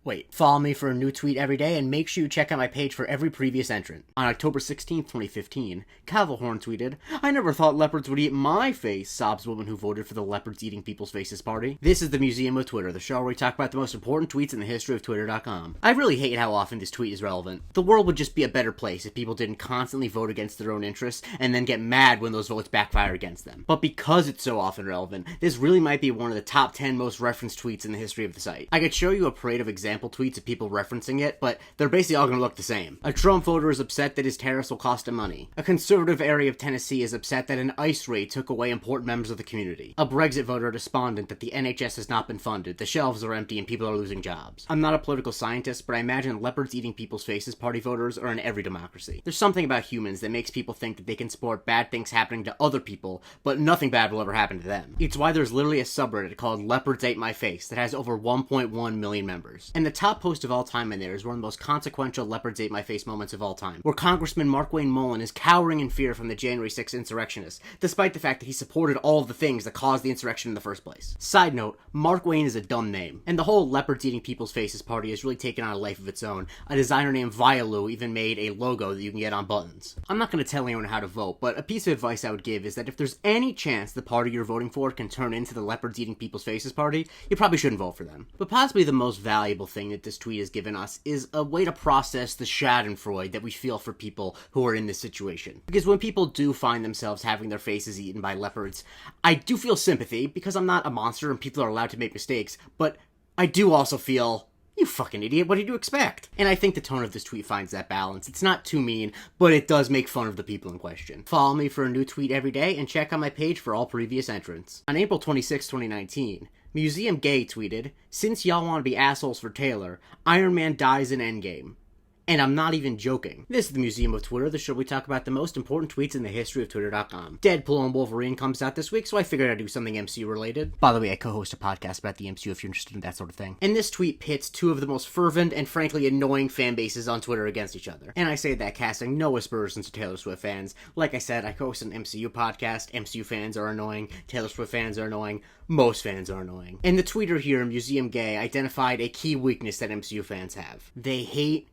A: Wait, follow me for a new tweet every day, and make sure you check out my page for every previous entrant. On October 16th, 2015, Cavalhorn tweeted, "I never thought leopards would eat my face," sobs woman who voted for the Leopards Eating People's Faces party. This is the Museum of Twitter, the show where we talk about the most important tweets in the history of Twitter.com. I really hate how often this tweet is relevant. The world would just be a better place if people didn't constantly vote against their own interests and then get mad when those votes backfire against them. But because it's so often relevant, this really might be one of the top 10 most referenced tweets in the history of the site. I could show you a parade of examples tweets of people referencing it, but they're basically all going to look the same. A Trump voter is upset that his tariffs will cost him money. A conservative area of Tennessee is upset that an ICE raid took away important members of the community. A Brexit voter despondent that the NHS has not been funded, the shelves are empty, and people are losing jobs. I'm not a political scientist, but I imagine leopards eating people's faces party voters are in every democracy. There's something about humans that makes people think that they can support bad things happening to other people, but nothing bad will ever happen to them. It's why there's literally a subreddit called Leopards Ate My Face that has over 1.1 million members. And the top post of all time in there is one of the most consequential Leopards Ate My Face moments of all time, where Congressman Markwayne Mullin is cowering in fear from the January 6th insurrectionists, despite the fact that he supported all of the things that caused the insurrection in the first place. Side note, Markwayne is a dumb name, and the whole Leopards Eating People's Faces party has really taken on a life of its own. A designer named Vialu even made a logo that you can get on buttons. I'm not going to tell anyone how to vote, but a piece of advice I would give is that if there's any chance the party you're voting for can turn into the Leopards Eating People's Faces party, you probably shouldn't vote for them. But possibly the most valuable thing that this tweet has given us is a way to process the schadenfreude that we feel for people who are in this situation. Because when people do find themselves having their faces eaten by leopards, I do feel sympathy, because I'm not a monster and people are allowed to make mistakes, but I do also feel, you fucking idiot, what did you expect? And I think the tone of this tweet finds that balance. It's not too mean, but it does make fun of the people in question. Follow me for a new tweet every day, and check out my page for all previous entrants. On April 26, 2019, Museum Gay tweeted, "Since y'all want to be assholes for Taylor, Iron Man dies in Endgame." And I'm not even joking. This is the Museum of Twitter, the show we talk about the most important tweets in the history of Twitter.com. Deadpool and Wolverine comes out this week, so I figured I'd do something MCU related. By the way, I co-host a podcast about the MCU if you're interested in that sort of thing. And this tweet pits two of the most fervent and frankly annoying fan bases on Twitter against each other. And I say that casting no aspersions to Taylor Swift fans. Like I said, I co-host an MCU podcast. MCU fans are annoying. Taylor Swift fans are annoying. Most fans are annoying. And the tweeter here, Museum Gay, identified a key weakness that MCU fans have. They hate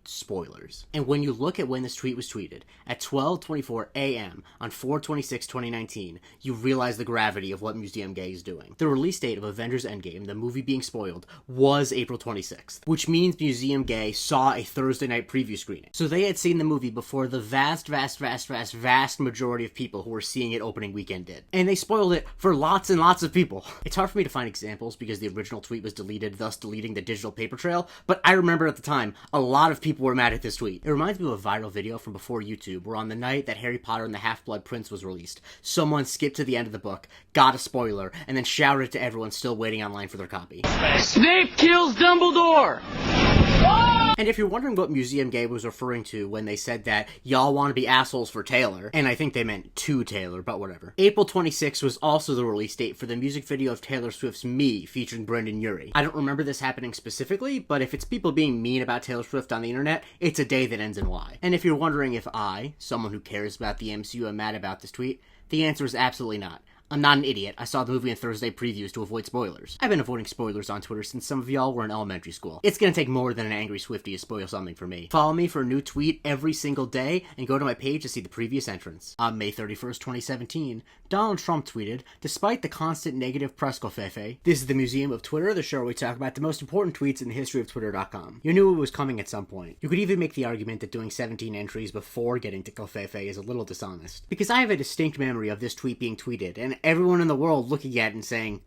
A: spoilers. And when you look at when this tweet was tweeted, at 12:24 a.m. on 4/26/2019, you realize the gravity of what Museum Gay is doing. The release date of Avengers Endgame, the movie being spoiled, was April 26th, which means Museum Gay saw a Thursday night preview screening. So they had seen the movie before the vast majority of people who were seeing it opening weekend did. And they spoiled it for lots and lots of people. It's hard for me to find examples because the original tweet was deleted, thus deleting the digital paper trail, but I remember at the time, a lot of people were mad at this tweet. It reminds me of a viral video from before YouTube, where on the night that Harry Potter and the Half-Blood Prince was released, someone skipped to the end of the book, got a spoiler, and then shouted to everyone still waiting online for their copy.
D: Snape kills Dumbledore!
A: And if you're wondering what Museum Gay was referring to when they said that y'all want to be assholes for Taylor, and I think they meant to Taylor, but whatever. April 26th was also the release date for the music video of Taylor Swift's Me featuring Brendan Urie. I don't remember this happening specifically, but if it's people being mean about Taylor Swift on the internet, it's a day that ends in Y. And if you're wondering if I, someone who cares about the MCU, am mad about this tweet, the answer is absolutely not. I'm not an idiot. I saw the movie in Thursday previews to avoid spoilers. I've been avoiding spoilers on Twitter since some of y'all were in elementary school. It's gonna take more than an angry Swiftie to spoil something for me. Follow me for a new tweet every single day, and go to my page to see the previous entrants. On May 31st, 2017, Donald Trump tweeted, "Despite the constant negative press Covfefe, this is the Museum of Twitter, the show where we talk about the most important tweets in the history of Twitter.com. You knew it was coming at some point. You could even make the argument that doing 17 entries before getting to Covfefe is a little dishonest. Because I have a distinct memory of this tweet being tweeted, and everyone in the world looking at it and saying,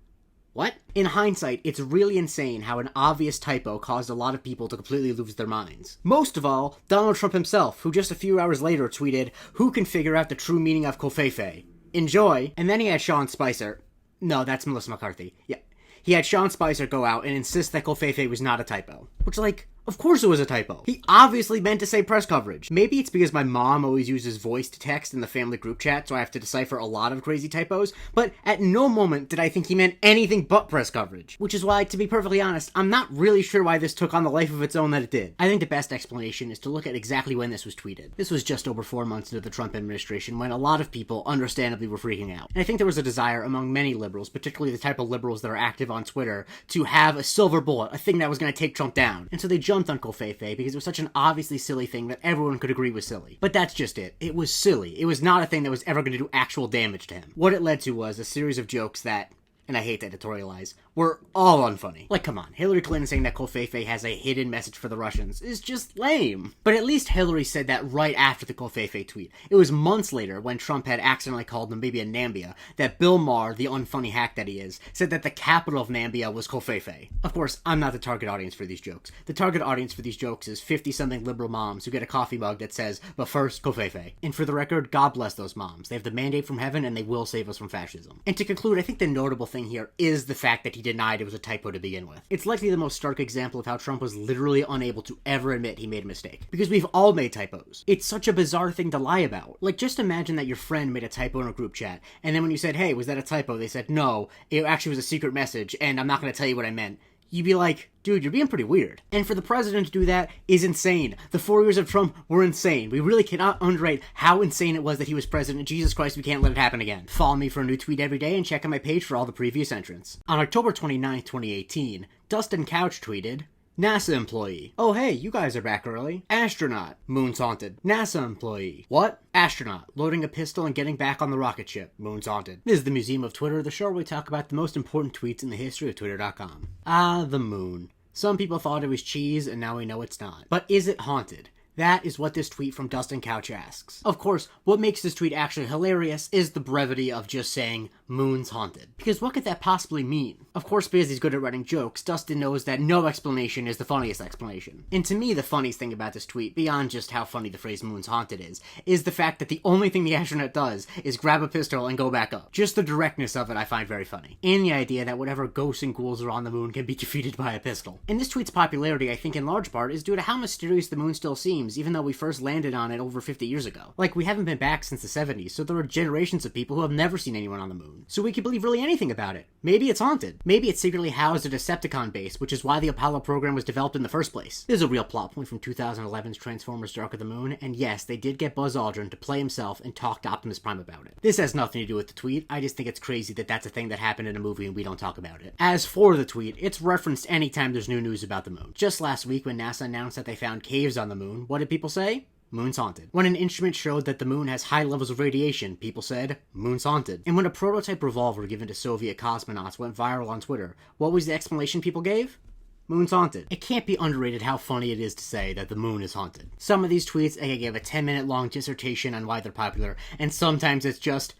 A: what? In hindsight, it's really insane how an obvious typo caused a lot of people to completely lose their minds. Most of all, Donald Trump himself, who just a few hours later tweeted, "Who can figure out the true meaning of Covfefe? Enjoy." And then he had Sean Spicer. No, that's Melissa McCarthy. Yeah. he had Sean Spicer go out and insist that Covfefe was not a typo. Which, like, of course it was a typo. He obviously meant to say press coverage. Maybe it's because my mom always uses voice to text in the family group chat, so I have to decipher a lot of crazy typos, but at no moment did I think he meant anything but press coverage. Which is why, to be perfectly honest, I'm not really sure why this took on the life of its own that it did. I think the best explanation is to look at exactly when this was tweeted. This was just over 4 months into the Trump administration, when a lot of people, understandably, were freaking out. And I think there was a desire among many liberals, particularly the type of liberals that are active on Twitter, to have a silver bullet, a thing that was going to take Trump down. And so they jumped on Covfefe because it was such an obviously silly thing that everyone could agree was silly. But that's just it. It was silly. It was not a thing that was ever going to do actual damage to him. What it led to was a series of jokes that, and I hate to editorialize, were all unfunny. Like, come on, Hillary Clinton saying that Covfefe has a hidden message for the Russians is just lame. But at least Hillary said that right after the Covfefe tweet. It was months later, when Trump had accidentally called Namibia Nambia, that Bill Maher, the unfunny hack that he is, said that the capital of Nambia was Covfefe. Of course, I'm not the target audience for these jokes. The target audience for these jokes is 50-something liberal moms who get a coffee mug that says, "But first, Covfefe." And for the record, God bless those moms. They have the mandate from heaven and they will save us from fascism. And to conclude, I think the notable thing here is the fact that he denied it was a typo to begin with. It's likely the most stark example of how Trump was literally unable to ever admit he made a mistake. Because we've all made typos. It's such a bizarre thing to lie about. Like, just imagine that your friend made a typo in a group chat, and then when you said, "Hey, was that a typo?" they said, "No, it actually was a secret message, and I'm not going to tell you what I meant." You'd be like, dude, you're being pretty weird. And for the president to do that is insane. The 4 years of Trump were insane. We really cannot underrate how insane it was that he was president. Jesus Christ, we can't let it happen again. Follow me for a new tweet every day and check out my page for all the previous entrants. On October 29th, 2018, Dustin Couch tweeted, NASA employee. Oh hey, you guys are back early. Astronaut. Moon's haunted. NASA employee. What? Astronaut. Loading a pistol and getting back on the rocket ship. Moon's haunted. This is the Museum of Twitter, the show where we talk about the most important tweets in the history of Twitter.com. Ah, the moon. Some people thought it was cheese, and now we know it's not. But is it haunted? That is what this tweet from Dustin Couch asks. Of course, what makes this tweet actually hilarious is the brevity of just saying, "Moon's haunted." Because what could that possibly mean? Of course, because he's good at writing jokes, Dustin knows that no explanation is the funniest explanation. And to me, the funniest thing about this tweet, beyond just how funny the phrase "Moon's haunted" is the fact that the only thing the astronaut does is grab a pistol and go back up. Just the directness of it I find very funny. And the idea that whatever ghosts and ghouls are on the moon can be defeated by a pistol. And this tweet's popularity, I think in large part, is due to how mysterious the moon still seems, even though we first landed on it over 50 years ago. Like, we haven't been back since the 70s, so there are generations of people who have never seen anyone on the moon. So we could believe really anything about it. Maybe it's haunted. Maybe it's secretly housed at a Decepticon base, which is why the Apollo program was developed in the first place. This is a real plot point from 2011's Transformers Dark of the Moon, and yes, they did get Buzz Aldrin to play himself and talk to Optimus Prime about it. This has nothing to do with the tweet, I just think it's crazy that that's a thing that happened in a movie and we don't talk about it. As for the tweet, it's referenced anytime there's new news about the moon. Just last week when NASA announced that they found caves on the moon, what did people say? Moon's haunted. When an instrument showed that the moon has high levels of radiation, people said, "Moon's haunted." And when a prototype revolver given to Soviet cosmonauts went viral on Twitter, what was the explanation people gave? Moon's haunted. It can't be underrated how funny it is to say that the moon is haunted. Some of these tweets, I can give a 10-minute long dissertation on why they're popular, and sometimes it's just,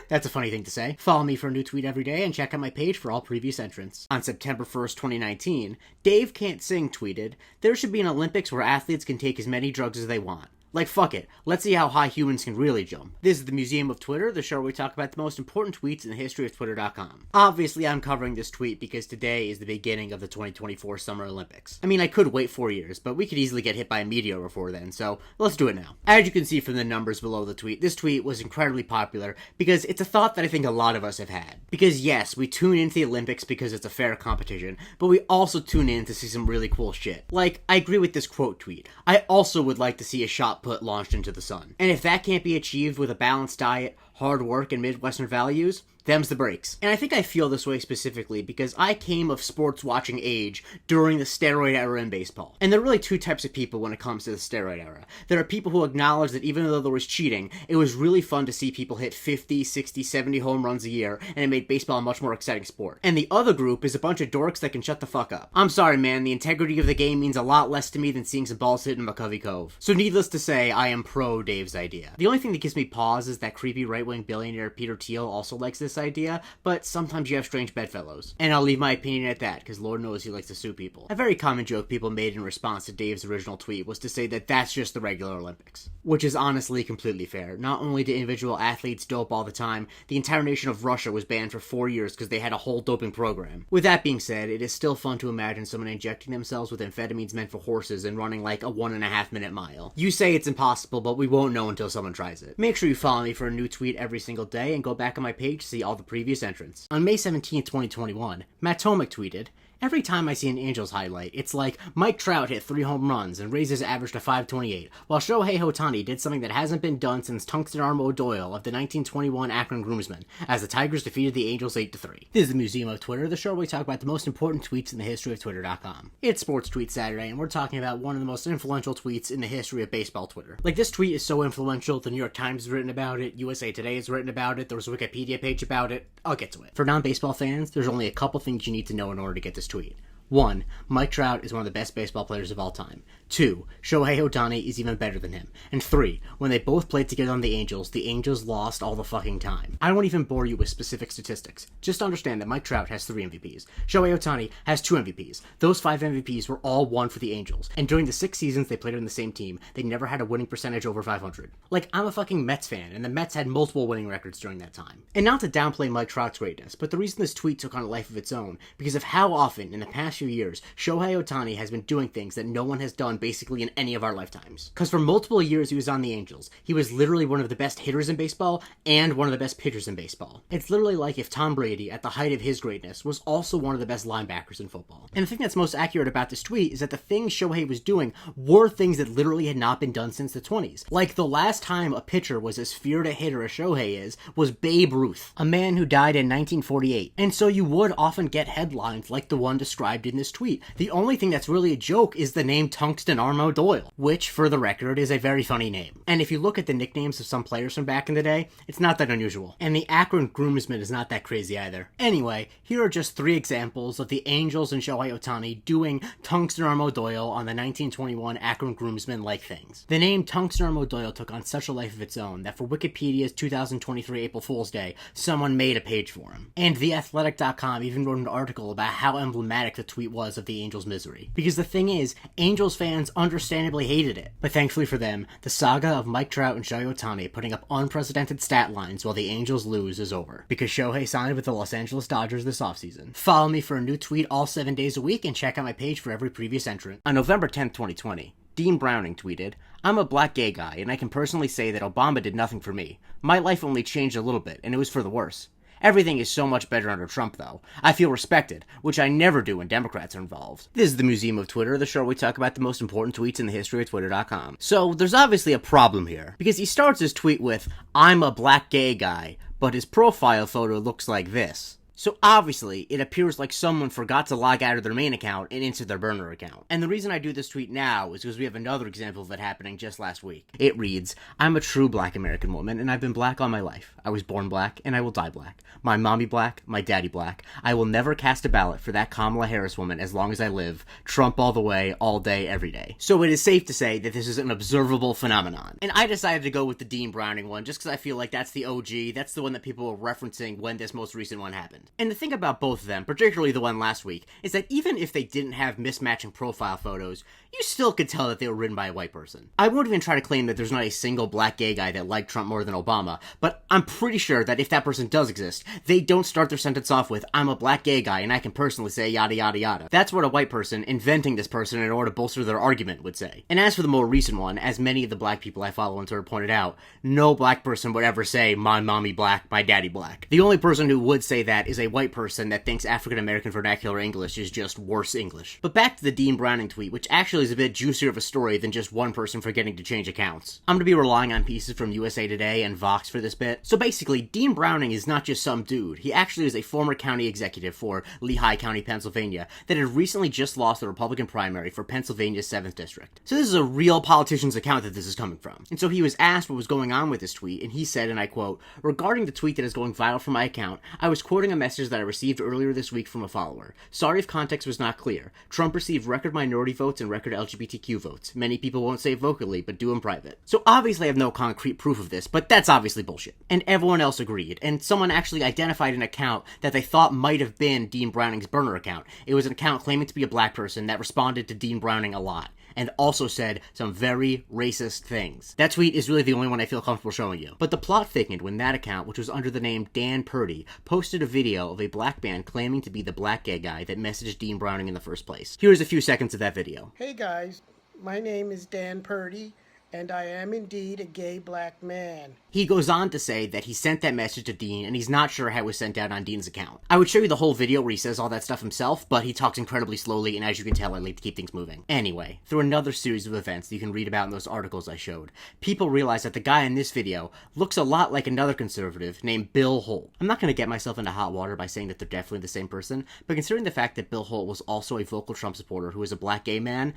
A: that's a funny thing to say. Follow me for a new tweet every day and check out my page for all previous entrants. On September 1st, 2019, Dave Can't Sing tweeted, "There should be an Olympics where athletes can take as many drugs as they want. Like, fuck it. Let's see how high humans can really jump." This is the Museum of Twitter, the show where we talk about the most important tweets in the history of Twitter.com. Obviously, I'm covering this tweet because today is the beginning of the 2024 Summer Olympics. I mean, I could wait 4 years, but we could easily get hit by a meteor before then, so let's do it now. As you can see from the numbers below the tweet, this tweet was incredibly popular because it's a thought that I think a lot of us have had. Because yes, we tune into the Olympics because it's a fair competition, but we also tune in to see some really cool shit. Like, I agree with this quote tweet. I also would like to see a shot put launched into the sun. And if that can't be achieved with a balanced diet, hard work, and Midwestern values, them's the breaks. And I think I feel this way specifically because I came of sports watching age during the steroid era in baseball. And there are really two types of people when it comes to the steroid era. There are people who acknowledge that even though there was cheating, it was really fun to see people hit 50, 60, 70 home runs a year, and it made baseball a much more exciting sport. And the other group is a bunch of dorks that can shut the fuck up. I'm sorry, man, the integrity of the game means a lot less to me than seeing some balls hit in McCovey Cove. So needless to say, I am pro Dave's idea. The only thing that gives me pause is that creepy right-wing billionaire Peter Thiel also likes this idea, but sometimes you have strange bedfellows. And I'll leave my opinion at that, because Lord knows he likes to sue people. A very common joke people made in response to Dave's original tweet was to say that that's just the regular Olympics. Which is honestly completely fair. Not only do individual athletes dope all the time, the entire nation of Russia was banned for 4 years because they had a whole doping program. With that being said, it is still fun to imagine someone injecting themselves with amphetamines meant for horses and running like a 1.5 minute mile. You say it's impossible, but we won't know until someone tries it. Make sure you follow me for a new tweet every single day and go back on my page to see all the previous entrants. On May 17th, 2021, Matt Tomic tweeted, "Every time I see an Angels highlight, it's like Mike Trout hit 3 home runs and raised his average to 528, while Shohei Ohtani did something that hasn't been done since Tungsten Arm O'Doyle of the 1921 Akron Groomsmen, as the Tigers defeated the Angels 8-3. This is the Museum of Twitter, the show where we talk about the most important tweets in the history of Twitter.com. It's Sports Tweet Saturday, and we're talking about one of the most influential tweets in the history of baseball Twitter. Like, this tweet is so influential, the New York Times has written about it, USA Today has written about it, there was a Wikipedia page about it. I'll get to it. For non-baseball fans, there's only a couple things you need to know in order to get this tweet. 1. Mike Trout is one of the best baseball players of all time. 2. Shohei Ohtani is even better than him. And 3. When they both played together on the Angels lost all the fucking time. I won't even bore you with specific statistics. Just understand that Mike Trout has 3 MVPs. Shohei Ohtani has 2 MVPs. Those 5 MVPs were all won for the Angels. And during the 6 seasons they played on the same team, they never had a winning percentage over 500. Like, I'm a fucking Mets fan, and the Mets had multiple winning records during that time. And not to downplay Mike Trout's greatness, but the reason this tweet took on a life of its own, because of how often, in the past few years, Shohei Ohtani has been doing things that no one has done basically in any of our lifetimes. Because for multiple years he was on the Angels, he was literally one of the best hitters in baseball and one of the best pitchers in baseball. It's literally like if Tom Brady, at the height of his greatness, was also one of the best linebackers in football. And the thing that's most accurate about this tweet is that the things Shohei was doing were things that literally had not been done since the 20s. Like, the last time a pitcher was as feared a hitter as Shohei is was Babe Ruth, a man who died in 1948. And so you would often get headlines like the one described in this tweet. The only thing that's really a joke is the name Tungsten Arm O'Doyle, which, for the record, is a very funny name. And if you look at the nicknames of some players from back in the day, it's not that unusual. And the Akron Groomsmen is not that crazy either. Anyway, here are just 3 examples of the Angels and Shohei Ohtani doing Tungsten Arm O'Doyle on the 1921 Akron Groomsmen-like things. The name Tungsten Arm O'Doyle took on such a life of its own that for Wikipedia's 2023 April Fool's Day, someone made a page for him. And TheAthletic.com even wrote an article about how emblematic the tweet was of the Angels' misery. Because the thing is, Angels fans understandably hated it. But thankfully for them, the saga of Mike Trout and Shohei Ohtani putting up unprecedented stat lines while the Angels lose is over. Because Shohei signed with the Los Angeles Dodgers this offseason. Follow me for a new tweet all 7 days a week and check out my page for every previous entrant. On November 10th, 2020, Dean Browning tweeted, "I'm a black gay guy, and I can personally say that Obama did nothing for me. My life only changed a little bit, and it was for the worse. Everything is so much better under Trump, though. I feel respected, which I never do when Democrats are involved." This is the Museum of Twitter, the show where we talk about the most important tweets in the history of Twitter.com. So, there's obviously a problem here, because he starts his tweet with, "I'm a black gay guy," but his profile photo looks like this. So obviously, it appears like someone forgot to log out of their main account and into their burner account. And the reason I do this tweet now is because we have another example of it happening just last week. It reads, "I'm a true black American woman, and I've been black all my life. I was born black, and I will die black. My mommy black, my daddy black. I will never cast a ballot for that Kamala Harris woman as long as I live. Trump all the way, all day, every day." So it is safe to say that this is an observable phenomenon. And I decided to go with the Dean Browning one just because I feel like that's the OG, that's the one that people were referencing when this most recent one happened. And the thing about both of them, particularly the one last week, is that even if they didn't have mismatching profile photos, you still could tell that they were written by a white person. I won't even try to claim that there's not a single black gay guy that liked Trump more than Obama, but I'm pretty sure that if that person does exist, they don't start their sentence off with, "I'm a black gay guy and I can personally say yada yada yada." That's what a white person, inventing this person in order to bolster their argument, would say. And as for the more recent one, as many of the black people I follow on Twitter pointed out, no black person would ever say, "My mommy black, my daddy black." The only person who would say that is a white person that thinks African-American vernacular English is just worse English. But back to the Dean Browning tweet, which actually is a bit juicier of a story than just one person forgetting to change accounts. I'm going to be relying on pieces from USA Today and Vox for this bit. So basically, Dean Browning is not just some dude. He actually is a former county executive for Lehigh County, Pennsylvania, that had recently just lost the Republican primary for Pennsylvania's 7th District. So this is a real politician's account that this is coming from. And so he was asked what was going on with this tweet, and he said, and I quote, "Regarding the tweet that is going viral from my account, I was quoting a message that I received earlier this week from a follower. Sorry if context was not clear. Trump received record minority votes and record LGBTQ votes. Many people won't say vocally, but do in private." So obviously I have no concrete proof of this, but that's obviously bullshit. And everyone else agreed, and someone actually identified an account that they thought might have been Dean Browning's burner account. It was an account claiming to be a black person that responded to Dean Browning a lot. and also said some very racist things. That tweet is really the only one I feel comfortable showing you. But the plot thickened when that account, which was under the name Dan Purdy, posted a video of a black man claiming to be the black gay guy that messaged Dean Browning in the first place. Here's a few seconds of that video.
C: Hey guys, my name is Dan Purdy, and I am indeed a gay black man.
A: He goes on to say that he sent that message to Dean, and he's not sure how it was sent out on Dean's account. I would show you the whole video where he says all that stuff himself, but he talks incredibly slowly, and as you can tell, I like to keep things moving. Anyway, through another series of events that you can read about in those articles I showed, people realize that the guy in this video looks a lot like another conservative named Bill Holt. I'm not going to get myself into hot water by saying that they're definitely the same person, but considering the fact that Bill Holt was also a vocal Trump supporter who is a black gay man,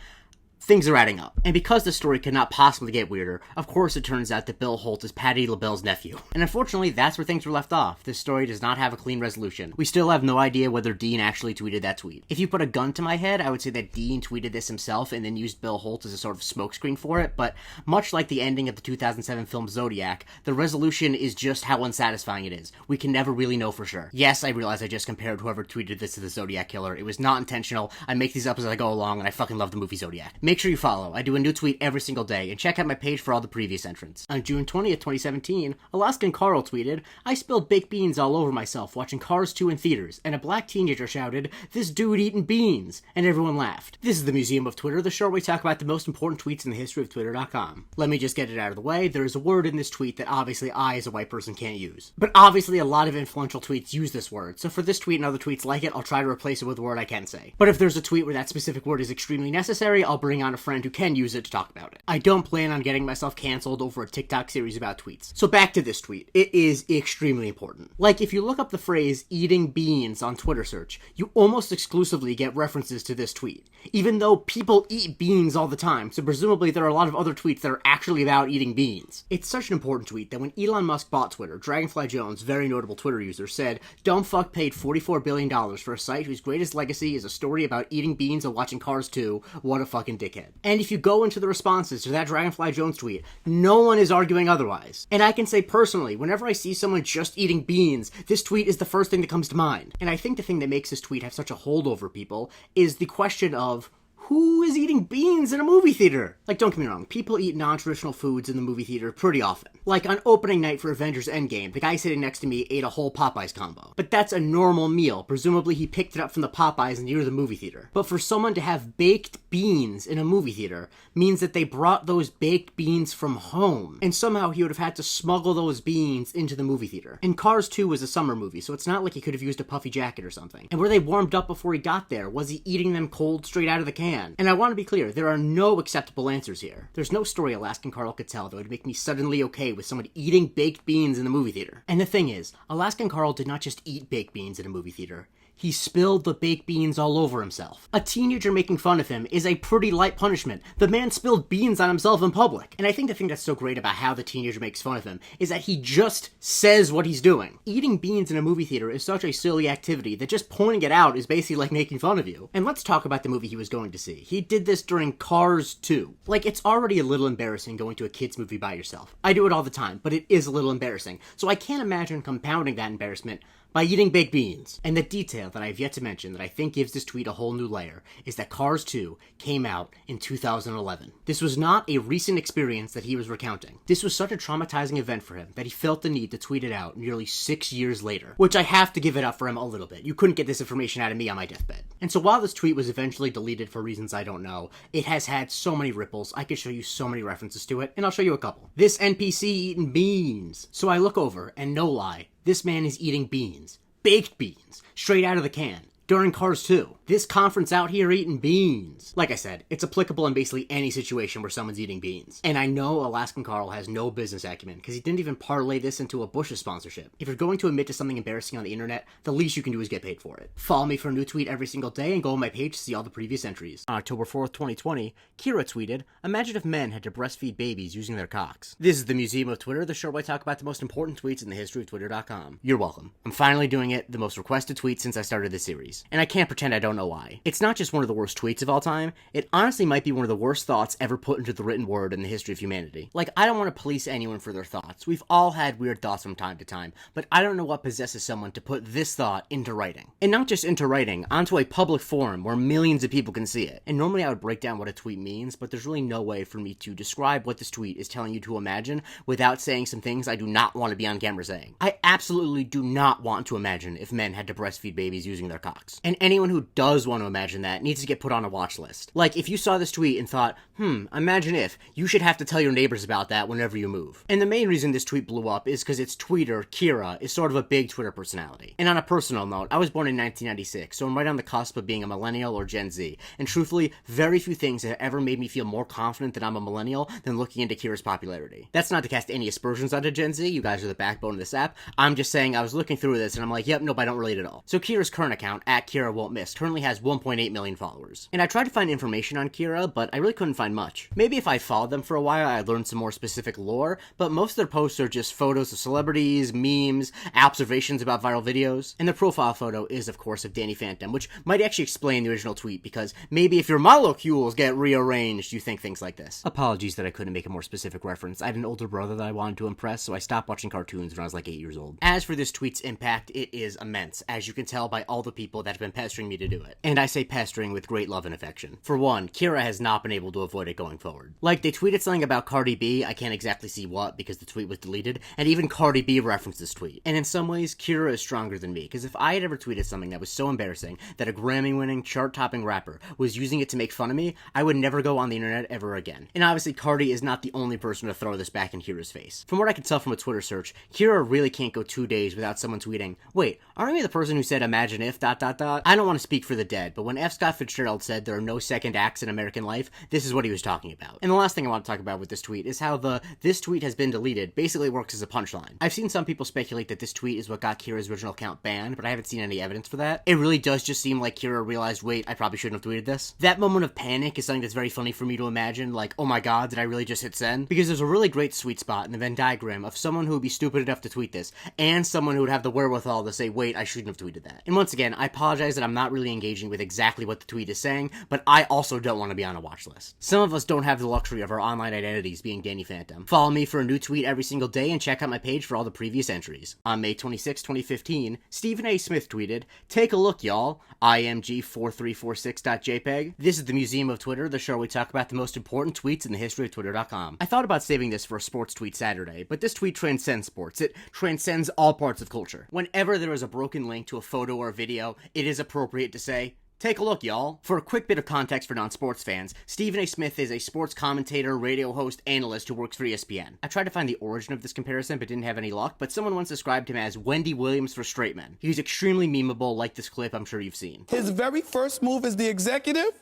A: things are adding up. And because the story could not possibly get weirder, of course it turns out that Bill Holt is Patti LaBelle's nephew. And unfortunately, that's where things were left off. This story does not have a clean resolution. We still have no idea whether Dean actually tweeted that tweet. If you put a gun to my head, I would say that Dean tweeted this himself and then used Bill Holt as a sort of smokescreen for it, but much like the ending of the 2007 film Zodiac, the resolution is just how unsatisfying it is. We can never really know for sure. Yes, I realize I just compared whoever tweeted this to the Zodiac killer. It was not intentional. I make these up as I go along, and I fucking love the movie Zodiac. Make sure you follow. I do a new tweet every single day, and check out my page for all the previous entrants. On June 20th, 2017, Alaskan Carl tweeted, "I spilled baked beans all over myself watching Cars 2 in theaters, and a black teenager shouted, 'This dude eating beans,' and everyone laughed." This is the Museum of Twitter, the show where we talk about the most important tweets in the history of Twitter.com. Let me just get it out of the way. There is a word in this tweet that obviously I, as a white person, can't use. But obviously a lot of influential tweets use this word, so for this tweet and other tweets like it, I'll try to replace it with a word I can say. But if there's a tweet where that specific word is extremely necessary, I'll bring on a friend who can use it to talk about it. I don't plan on getting myself canceled over a TikTok series about tweets. So back to this tweet. It is extremely important. Like, if you look up the phrase eating beans on Twitter search, you almost exclusively get references to this tweet. Even though people eat beans all the time, so presumably there are a lot of other tweets that are actually about eating beans. It's such an important tweet that when Elon Musk bought Twitter, Dragonfly Jones, very notable Twitter user, said, "Dumb fuck paid $44 billion for a site whose greatest legacy is a story about eating beans and watching Cars 2. What a fucking dickhead." And if you go into the responses to that Dragonfly Jones tweet, no one is arguing otherwise. And I can say personally, whenever I see someone just eating beans, this tweet is the first thing that comes to mind. And I think the thing that makes this tweet have such a hold over people is the question of, who is eating beans in a movie theater? Like, don't get me wrong, people eat non-traditional foods in the movie theater pretty often. Like, on opening night for Avengers Endgame, the guy sitting next to me ate a whole Popeyes combo. But that's a normal meal. Presumably he picked it up from the Popeyes near the movie theater. But for someone to have baked beans in a movie theater means that they brought those baked beans from home. And somehow he would have had to smuggle those beans into the movie theater. And Cars 2 was a summer movie, so it's not like he could have used a puffy jacket or something. And were they warmed up before he got there? Was he eating them cold straight out of the can? And I want to be clear, there are no acceptable answers here. There's no story Alaskan Carl could tell that would make me suddenly okay with someone eating baked beans in the movie theater. And the thing is, Alaskan Carl did not just eat baked beans in a movie theater. He spilled the baked beans all over himself. A teenager making fun of him is a pretty light punishment. The man spilled beans on himself in public. And I think the thing that's so great about how the teenager makes fun of him is that he just says what he's doing. Eating beans in a movie theater is such a silly activity that just pointing it out is basically like making fun of you. And let's talk about the movie he was going to see. He did this during Cars 2. Like, it's already a little embarrassing going to a kid's movie by yourself. I do it all the time, but it is a little embarrassing. So I can't imagine compounding that embarrassment by eating baked beans. And the detail that I have yet to mention that I think gives this tweet a whole new layer is that Cars 2 came out in 2011. This was not a recent experience that he was recounting. This was such a traumatizing event for him that he felt the need to tweet it out nearly 6 years later, which I have to give it up for him a little bit. You couldn't get this information out of me on my deathbed. And so while this tweet was eventually deleted for reasons I don't know, it has had so many ripples, I could show you so many references to it, and I'll show you a couple. This NPC eating beans. So I look over, and no lie, this man is eating beans. Baked beans. Straight out of the can. During Cars 2. This conference out here eating beans. Like I said, it's applicable in basically any situation where someone's eating beans. And I know Alaskan Carl has no business acumen, because he didn't even parlay this into a Bush's sponsorship. If you're going to admit to something embarrassing on the internet, the least you can do is get paid for it. Follow me for a new tweet every single day and go on my page to see all the previous entries. On October 4th, 2020, Kira tweeted, "Imagine if men had to breastfeed babies using their cocks." This is the Museum of Twitter, the show where I talk about the most important tweets in the history of Twitter.com. You're welcome. I'm finally doing it, the most requested tweet since I started this series. babies. And I can't pretend I don't know why. It's not just one of the worst tweets of all time, it honestly might be one of the worst thoughts ever put into the written word in the history of humanity. Like, I don't want to police anyone for their thoughts. We've all had weird thoughts from time to time, but I don't know what possesses someone to put this thought into writing. And not just into writing, onto a public forum where millions of people can see it. And normally I would break down what a tweet means, but there's really no way for me to describe what this tweet is telling you to imagine without saying some things I do not want to be on camera saying. I absolutely do not want to imagine if men had to breastfeed babies using their cocks. And anyone who does want to imagine that needs to get put on a watch list. Like, if you saw this tweet and thought, imagine if, you should have to tell your neighbors about that whenever you move. And the main reason this tweet blew up is because its tweeter, Kira, is sort of a big Twitter personality. And on a personal note, I was born in 1996, so I'm right on the cusp of being a millennial or Gen Z. And truthfully, very few things have ever made me feel more confident that I'm a millennial than looking into Kira's popularity. That's not to cast any aspersions onto Gen Z, you guys are the backbone of this app. I'm just saying I was looking through this and I'm like, yep, nope, I don't relate at all. So Kira's current account, @KiraWon'tMiss, currently has 1.8 million followers. And I tried to find information on Kira, but I really couldn't find much. Maybe if I followed them for a while, I'd learn some more specific lore, but most of their posts are just photos of celebrities, memes, observations about viral videos. And the profile photo is, of course, of Danny Phantom, which might actually explain the original tweet, because maybe if your molecules get rearranged, you think things like this. Apologies that I couldn't make a more specific reference. I had an older brother that I wanted to impress, so I stopped watching cartoons when I was like 8 years old. As for this tweet's impact, it is immense, as you can tell by all the people that have been pestering me to do it. And I say pestering with great love and affection. For one, Kira has not been able to avoid it going forward. Like, they tweeted something about Cardi B, I can't exactly see what because the tweet was deleted, and even Cardi B referenced this tweet. And in some ways, Kira is stronger than me, because if I had ever tweeted something that was so embarrassing that a Grammy-winning, chart-topping rapper was using it to make fun of me, I would never go on the internet ever again. And obviously, Cardi is not the only person to throw this back in Kira's face. From what I can tell from a Twitter search, Kira really can't go 2 days without someone tweeting, wait, aren't we the person who said imagine if ... I don't want to speak for the dead, but when F. Scott Fitzgerald said there are no second acts in American life, this is what he was talking about. And the last thing I want to talk about with this tweet is how this tweet has been deleted basically works as a punchline. I've seen some people speculate that this tweet is what got Kira's original account banned, but I haven't seen any evidence for that. It really does just seem like Kira realized, wait, I probably shouldn't have tweeted this. That moment of panic is something that's very funny for me to imagine, like, oh my god, did I really just hit send? Because there's a really great sweet spot in the Venn diagram of someone who would be stupid enough to tweet this, and someone who would have the wherewithal to say, wait, I shouldn't have tweeted that. And once again, I apologize that I'm not really engaging with exactly what the tweet is saying, but I also don't want to be on a watch list. Some of us don't have the luxury of our online identities being Danny Phantom. Follow me for a new tweet every single day and check out my page for all the previous entries. On May 26, 2015, Stephen A. Smith tweeted, "Take a look, y'all. img4346.jpg. This is the Museum of Twitter, the show where we talk about the most important tweets in the history of Twitter.com. I thought about saving this for a sports tweet Saturday, but this tweet transcends sports. It transcends all parts of culture. Whenever there is a broken link to a photo or a video, it is appropriate to say, take a look, y'all." For a quick bit of context for non-sports fans, Stephen A. Smith is a sports commentator, radio host, analyst who works for ESPN. I tried to find the origin of this comparison, but didn't have any luck, but someone once described him as Wendy Williams for straight men. He's extremely memeable, like this clip I'm sure you've seen.
E: His very first move as the executive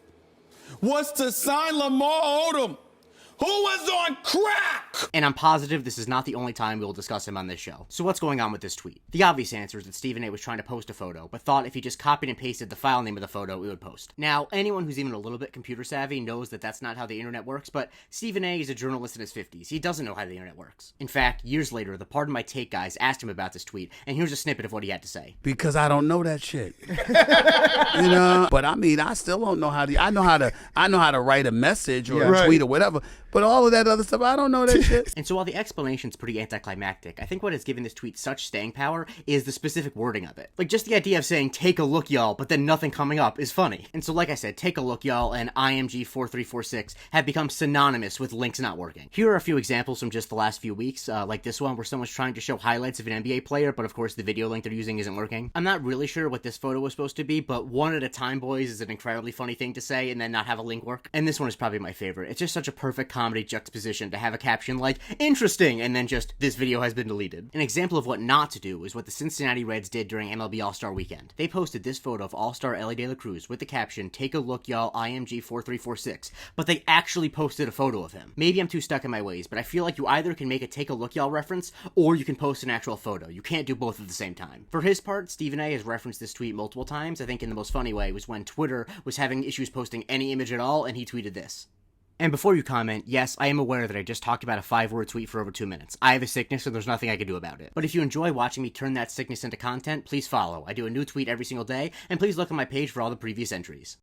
E: was to sign Lamar Odom, who was on crack!
A: And I'm positive this is not the only time we'll discuss him on this show. So what's going on with this tweet? The obvious answer is that Stephen A. was trying to post a photo, but thought if he just copied and pasted the file name of the photo, it would post. Now, anyone who's even a little bit computer savvy knows that that's not how the internet works, but Stephen A. is a journalist in his 50s. He doesn't know how the internet works. In fact, years later, the Pardon My Take guys asked him about this tweet, and here's a snippet of what he had to say.
F: Because I don't know that shit. You know? But I mean, I still don't know how to, I know how to write a message or a tweet or whatever, but all of that other stuff, I don't know that shit.
A: And so while the explanation's pretty anticlimactic, I think what has given this tweet such staying power is the specific wording of it. Like, just the idea of saying, take a look, y'all, but then nothing coming up is funny. And so like I said, take a look, y'all, and IMG4346 have become synonymous with links not working. Here are a few examples from just the last few weeks, like this one where someone's trying to show highlights of an NBA player, but of course the video link they're using isn't working. I'm not really sure what this photo was supposed to be, but one at a time, boys, is an incredibly funny thing to say and then not have a link work. And this one is probably my favorite. It's just such a perfect comedy juxtaposition to have a caption like, interesting, and then just, this video has been deleted. An example of what not to do is what the Cincinnati Reds did during MLB All-Star Weekend. They posted this photo of All-Star Ellie De La Cruz with the caption, take a look, y'all, IMG4346, but they actually posted a photo of him. Maybe I'm too stuck in my ways, but I feel like you either can make a take a look, y'all reference, or you can post an actual photo. You can't do both at the same time. For his part, Stephen A. has referenced this tweet multiple times. I think in the most funny way was when Twitter was having issues posting any image at all, and he tweeted this. And before you comment, yes, I am aware that I just talked about a 5-word tweet for over 2 minutes. I have a sickness, so there's nothing I can do about it. But if you enjoy watching me turn that sickness into content, please follow. I do a new tweet every single day, and please look on my page for all the previous entries.